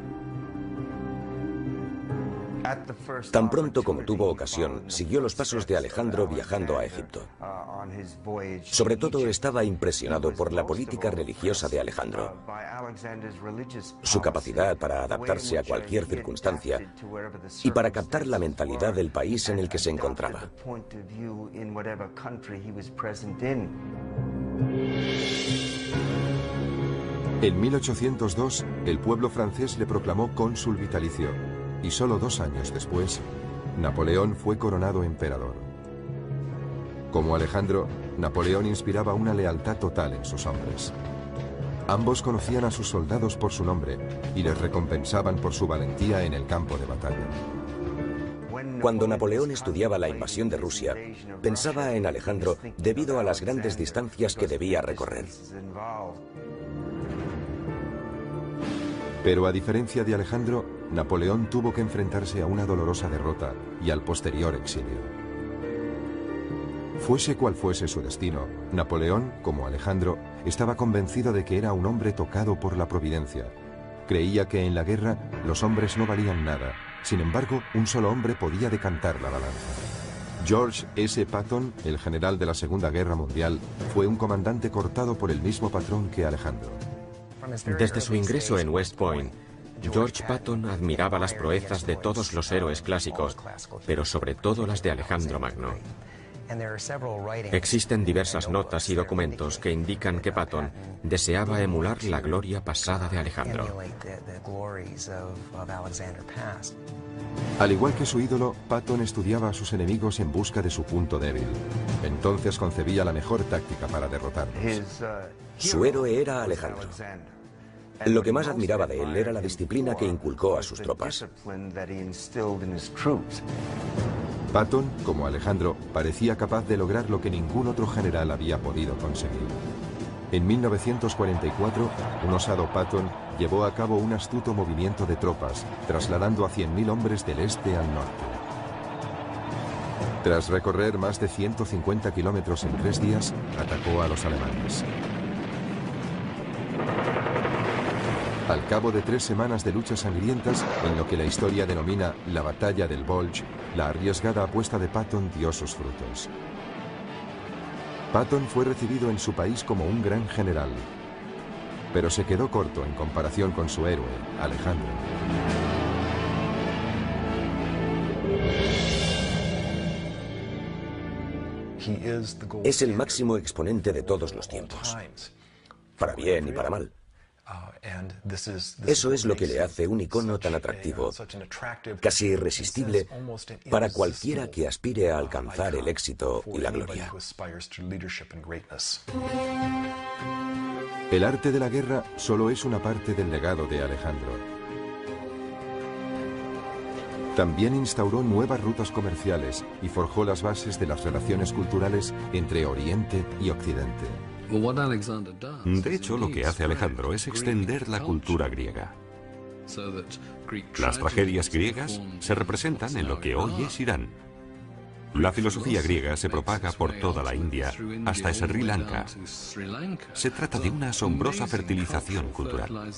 Tan pronto como tuvo ocasión, siguió los pasos de Alejandro viajando a Egipto. Sobre todo estaba impresionado por la política religiosa de Alejandro, su capacidad para adaptarse a cualquier circunstancia y para captar la mentalidad del país en el que se encontraba. En 1802, el pueblo francés le proclamó cónsul vitalicio. Y solo 2 años después, Napoleón fue coronado emperador. Como Alejandro, Napoleón inspiraba una lealtad total en sus hombres. Ambos conocían a sus soldados por su nombre y les recompensaban por su valentía en el campo de batalla. Cuando Napoleón estudiaba la invasión de Rusia, pensaba en Alejandro debido a las grandes distancias que debía recorrer. Pero a diferencia de Alejandro, Napoleón tuvo que enfrentarse a una dolorosa derrota y al posterior exilio. Fuese cual fuese su destino, Napoleón, como Alejandro, estaba convencido de que era un hombre tocado por la providencia. Creía que en la guerra los hombres no valían nada. Sin embargo, un solo hombre podía decantar la balanza. George S. Patton, el general de la Segunda Guerra Mundial, fue un comandante cortado por el mismo patrón que Alejandro. Desde su ingreso en West Point, George Patton admiraba las proezas de todos los héroes clásicos, pero sobre todo las de Alejandro Magno. Existen diversas notas y documentos que indican que Patton deseaba emular la gloria pasada de Alejandro. Al igual que su ídolo, Patton estudiaba a sus enemigos en busca de su punto débil. Entonces concebía la mejor táctica para derrotarlos. Su héroe era Alejandro. Lo que más admiraba de él era la disciplina que inculcó a sus tropas. Patton, como Alejandro, parecía capaz de lograr lo que ningún otro general había podido conseguir. En 1944, un osado Patton llevó a cabo un astuto movimiento de tropas, trasladando a 100.000 hombres del este al norte. Tras recorrer más de 150 kilómetros en 3 días, atacó a los alemanes. Al cabo de 3 semanas de luchas sangrientas, en lo que la historia denomina la Batalla del Bulge, la arriesgada apuesta de Patton dio sus frutos. Patton fue recibido en su país como un gran general, pero se quedó corto en comparación con su héroe, Alejandro. Es el máximo exponente de todos los tiempos, para bien y para mal. Eso es lo que le hace un icono tan atractivo, casi irresistible para cualquiera que aspire a alcanzar el éxito y la gloria. El arte de la guerra solo es una parte del legado de Alejandro. También instauró nuevas rutas comerciales y forjó las bases de las relaciones culturales entre Oriente y Occidente. De hecho, lo que hace Alejandro es extender la cultura griega. Las tragedias griegas se representan en lo que hoy es Irán. La filosofía griega se propaga por toda la India hasta Sri Lanka. Se trata de una asombrosa fertilización cultural.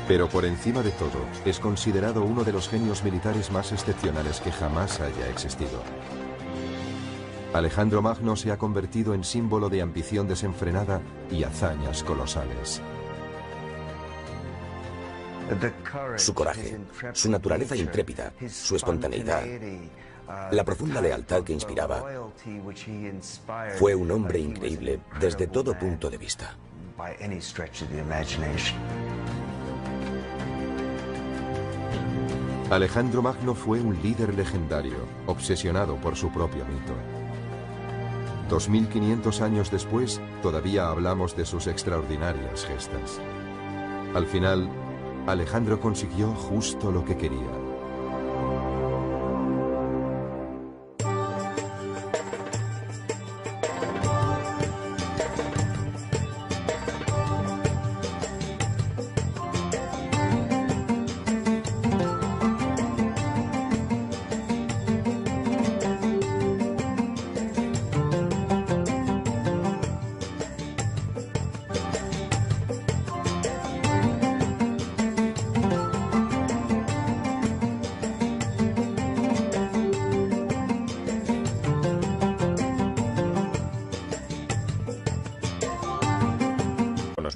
Pero por encima de todo, es considerado uno de los genios militares más excepcionales que jamás haya existido. Alejandro Magno se ha convertido en símbolo de ambición desenfrenada y hazañas colosales. Su coraje, su naturaleza intrépida, su espontaneidad, la profunda lealtad que inspiraba, fue un hombre increíble desde todo punto de vista. Alejandro Magno fue un líder legendario, obsesionado por su propio mito. 2500 años después, todavía hablamos de sus extraordinarias gestas. Al final, Alejandro consiguió justo lo que quería.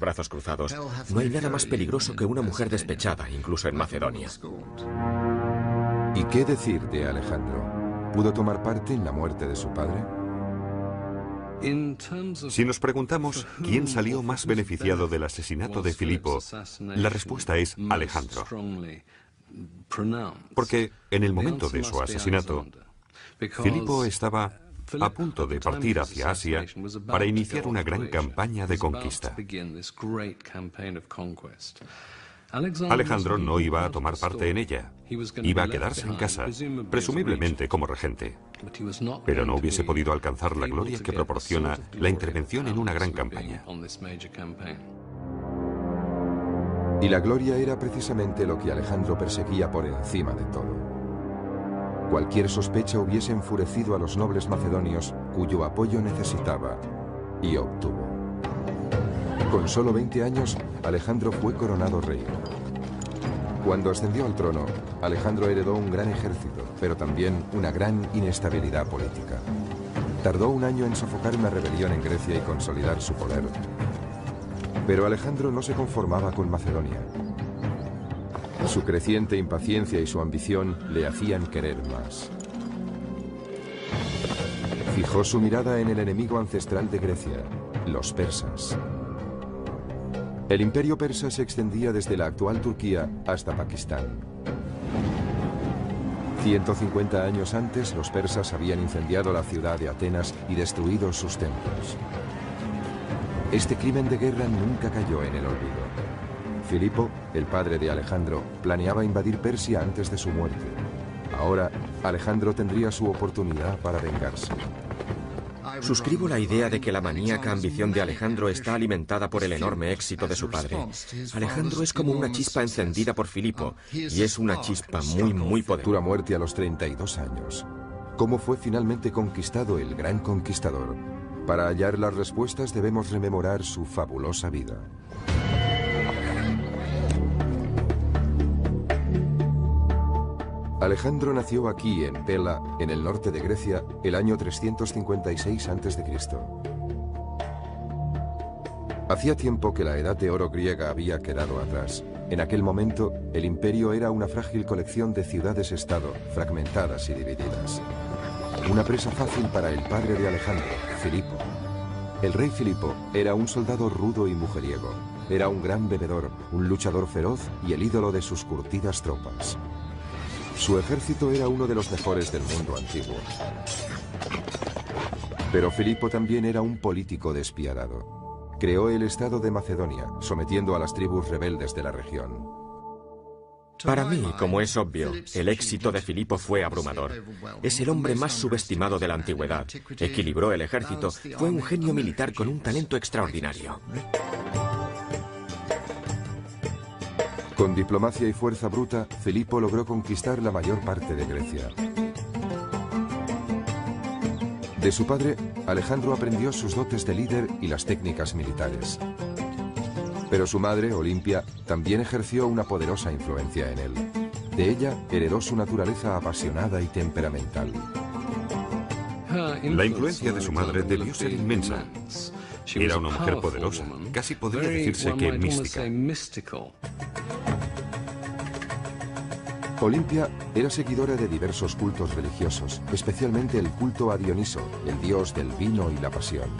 Brazos cruzados. No hay nada más peligroso que una mujer despechada, incluso en Macedonia. ¿Y qué decir de Alejandro? ¿Pudo tomar parte en la muerte de su padre? Si nos preguntamos quién salió más beneficiado del asesinato de Filipo, la respuesta es Alejandro. Porque en el momento de su asesinato, Filipo estaba a punto de partir hacia Asia para iniciar una gran campaña de conquista. Alejandro no iba a tomar parte en ella. Iba a quedarse en casa, presumiblemente como regente. Pero no hubiese podido alcanzar la gloria que proporciona la intervención en una gran campaña. Y la gloria era precisamente lo que Alejandro perseguía por encima de todo. Cualquier sospecha hubiese enfurecido a los nobles macedonios cuyo apoyo necesitaba, y obtuvo. Con solo 20 años, Alejandro fue coronado rey. Cuando ascendió al trono, Alejandro heredó un gran ejército, pero también una gran inestabilidad política. Tardó un año en sofocar una rebelión en Grecia y consolidar su poder. Pero Alejandro no se conformaba con Macedonia. Su creciente impaciencia y su ambición le hacían querer más. Fijó su mirada en el enemigo ancestral de Grecia, los persas. El imperio persa se extendía desde la actual Turquía hasta Pakistán. 150 años antes, los persas habían incendiado la ciudad de Atenas y destruido sus templos. Este crimen de guerra nunca cayó en el olvido. Filipo, el padre de Alejandro, planeaba invadir Persia antes de su muerte. Ahora, Alejandro tendría su oportunidad para vengarse. Suscribo la idea de que la maníaca ambición de Alejandro está alimentada por el enorme éxito de su padre. Alejandro es como una chispa encendida por Filipo, y es una chispa muy poderosa. Dura muerte a los 32 años. ¿Cómo fue finalmente conquistado el gran conquistador? Para hallar las respuestas debemos rememorar su fabulosa vida. Alejandro nació aquí, en Pella, en el norte de Grecia, el año 356 a.C. Hacía tiempo que la edad de oro griega había quedado atrás. En aquel momento, el imperio era una frágil colección de ciudades-estado, fragmentadas y divididas. Una presa fácil para el padre de Alejandro, Filipo. El rey Filipo era un soldado rudo y mujeriego. Era un gran bebedor, un luchador feroz y el ídolo de sus curtidas tropas. Su ejército era uno de los mejores del mundo antiguo. Pero Filipo también era un político despiadado. Creó el estado de Macedonia, sometiendo a las tribus rebeldes de la región. Para mí, como es obvio, el éxito de Filipo fue abrumador. Es el hombre más subestimado de la antigüedad. Equilibró el ejército, fue un genio militar con un talento extraordinario. Con diplomacia y fuerza bruta, Filipo logró conquistar la mayor parte de Grecia. De su padre, Alejandro aprendió sus dotes de líder y las técnicas militares. Pero su madre, Olimpia, también ejerció una poderosa influencia en él. De ella heredó su naturaleza apasionada y temperamental. La influencia de su madre debió ser inmensa. Era una mujer poderosa, casi podría decirse que mística. Olimpia era seguidora de diversos cultos religiosos, especialmente el culto a Dioniso, el dios del vino y la pasión.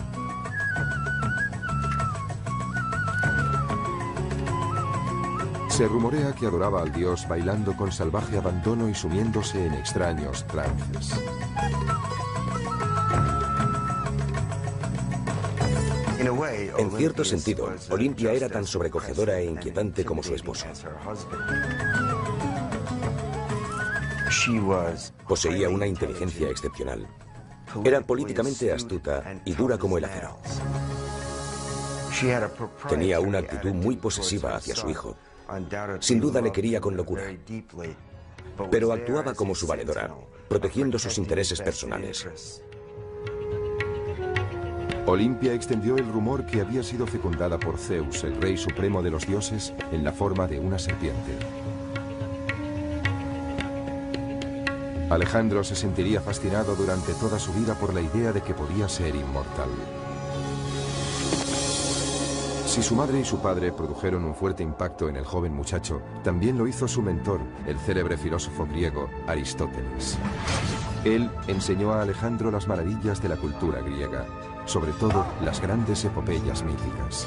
Se rumorea que adoraba al dios bailando con salvaje abandono y sumiéndose en extraños trances. En cierto sentido, Olimpia era tan sobrecogedora e inquietante como su esposo. Poseía una inteligencia excepcional. Era políticamente astuta y dura como el acero. Tenía una actitud muy posesiva hacia su hijo. Sin duda le quería con locura. Pero actuaba como su valedora, protegiendo sus intereses personales. Olimpia extendió el rumor que había sido fecundada por Zeus, el rey supremo de los dioses, en la forma de una serpiente. Alejandro se sentiría fascinado durante toda su vida por la idea de que podía ser inmortal. Si su madre y su padre produjeron un fuerte impacto en el joven muchacho, también lo hizo su mentor, el célebre filósofo griego Aristóteles. Él enseñó a Alejandro las maravillas de la cultura griega, sobre todo las grandes epopeyas míticas.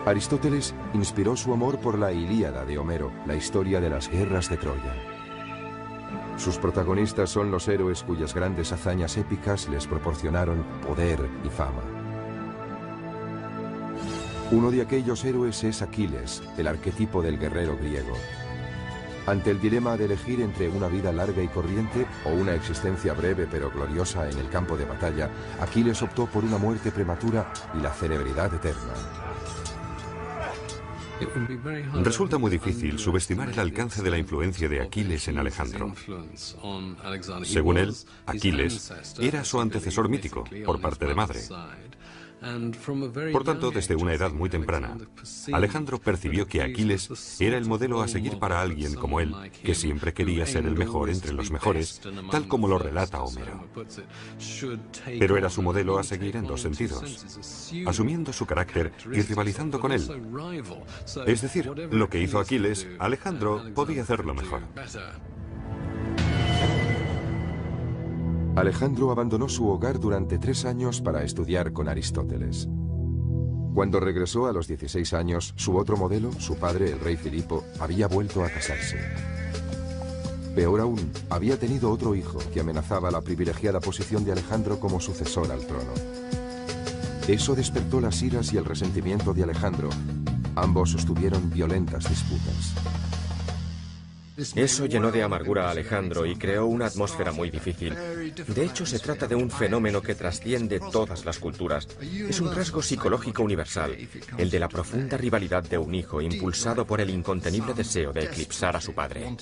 Aristóteles inspiró su amor por la Ilíada de Homero, la historia de las guerras de Troya. Sus protagonistas son los héroes cuyas grandes hazañas épicas les proporcionaron poder y fama. Uno de aquellos héroes es Aquiles, el arquetipo del guerrero griego. Ante el dilema de elegir entre una vida larga y corriente o una existencia breve pero gloriosa en el campo de batalla, Aquiles optó por una muerte prematura y la celebridad eterna. Resulta muy difícil subestimar el alcance de la influencia de Aquiles en Alejandro. Según él, Aquiles era su antecesor mítico, por parte de madre. Por tanto, desde una edad muy temprana, Alejandro percibió que Aquiles era el modelo a seguir para alguien como él, que siempre quería ser el mejor entre los mejores, tal como lo relata Homero. Pero era su modelo a seguir en dos sentidos, asumiendo su carácter y rivalizando con él. Es decir, lo que hizo Aquiles, Alejandro podía hacerlo mejor. Alejandro abandonó su hogar durante 3 años para estudiar con Aristóteles. Cuando regresó a los 16 años, su otro modelo, su padre, el rey Filipo, había vuelto a casarse. Peor aún, había tenido otro hijo que amenazaba la privilegiada posición de Alejandro como sucesor al trono. Eso despertó las iras y el resentimiento de Alejandro. Ambos sostuvieron violentas disputas. Eso llenó de amargura a Alejandro y creó una atmósfera muy difícil. De hecho, se trata de un fenómeno que trasciende todas las culturas. Es un rasgo psicológico universal, el de la profunda rivalidad de un hijo impulsado por el incontenible deseo de eclipsar a su padre.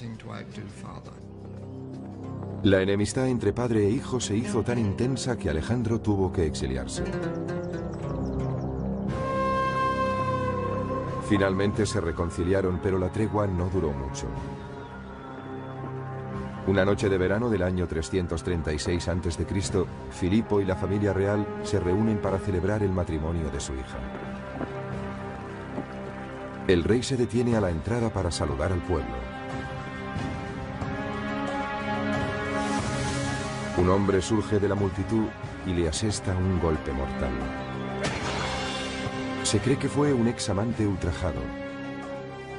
La enemistad entre padre e hijo se hizo tan intensa que Alejandro tuvo que exiliarse. Finalmente se reconciliaron, pero la tregua no duró mucho. Una noche de verano del año 336 a.C., Filipo y la familia real se reúnen para celebrar el matrimonio de su hija. El rey se detiene a la entrada para saludar al pueblo. Un hombre surge de la multitud y le asesta un golpe mortal. Se cree que fue un examante ultrajado.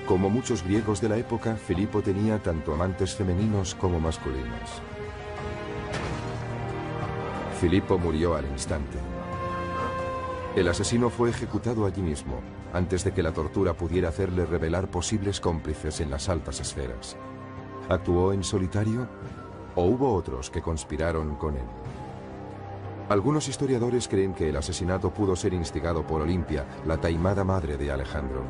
Como muchos griegos de la época, Filipo tenía tanto amantes femeninos como masculinos. Filipo murió al instante. El asesino fue ejecutado allí mismo, antes de que la tortura pudiera hacerle revelar posibles cómplices en las altas esferas. ¿Actuó en solitario o hubo otros que conspiraron con él? Algunos historiadores creen que el asesinato pudo ser instigado por Olimpia, la taimada madre de Alejandro.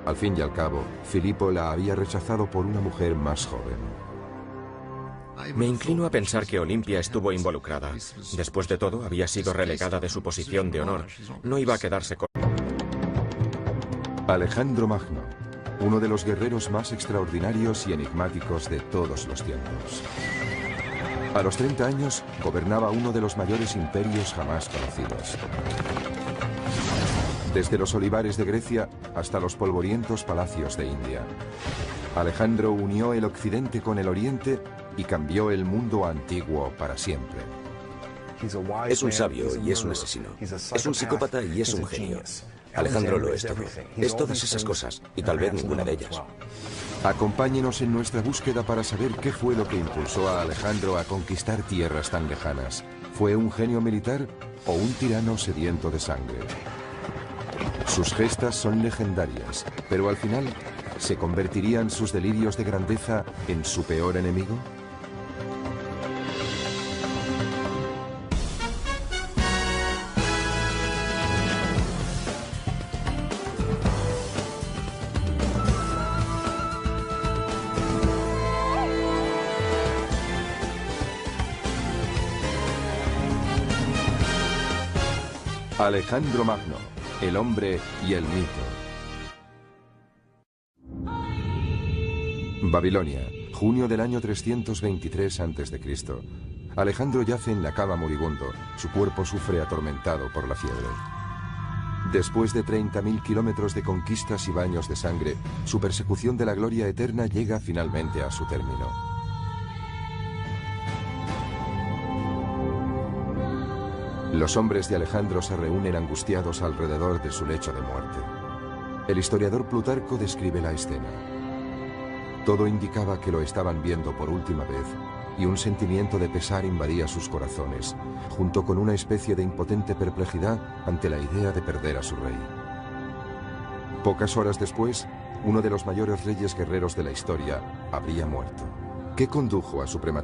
Al fin y al cabo, Filipo la había rechazado por una mujer más joven. Me inclino a pensar que Olimpia estuvo involucrada. Después de todo, había sido relegada de su posición de honor. No iba a quedarse con... Alejandro Magno, uno de los guerreros más extraordinarios y enigmáticos de todos los tiempos. A los 30 años, gobernaba uno de los mayores imperios jamás conocidos. Desde los olivares de Grecia hasta los polvorientos palacios de India. Alejandro unió el occidente con el oriente y cambió el mundo antiguo para siempre. Es un sabio y es un asesino. Es un psicópata y es un genio. Alejandro lo es todo. Es todas esas cosas, y tal vez ninguna de ellas. Acompáñenos en nuestra búsqueda para saber qué fue lo que impulsó a Alejandro a conquistar tierras tan lejanas. ¿Fue un genio militar o un tirano sediento de sangre? Sus gestas son legendarias, pero al final, ¿se convertirían sus delirios de grandeza en su peor enemigo? Alejandro Magno, el hombre y el mito. Babilonia, junio del año 323 a.C. Alejandro yace en la cama moribundo. Su cuerpo sufre atormentado por la fiebre. Después de 30.000 kilómetros de conquistas y baños de sangre, su persecución de la gloria eterna llega finalmente a su término. Los hombres de Alejandro se reúnen angustiados alrededor de su lecho de muerte. El historiador Plutarco describe la escena. Todo indicaba que lo estaban viendo por última vez, y un sentimiento de pesar invadía sus corazones, junto con una especie de impotente perplejidad ante la idea de perder a su rey. Pocas horas después, uno de los mayores reyes guerreros de la historia habría muerto. ¿Qué condujo a su prematura?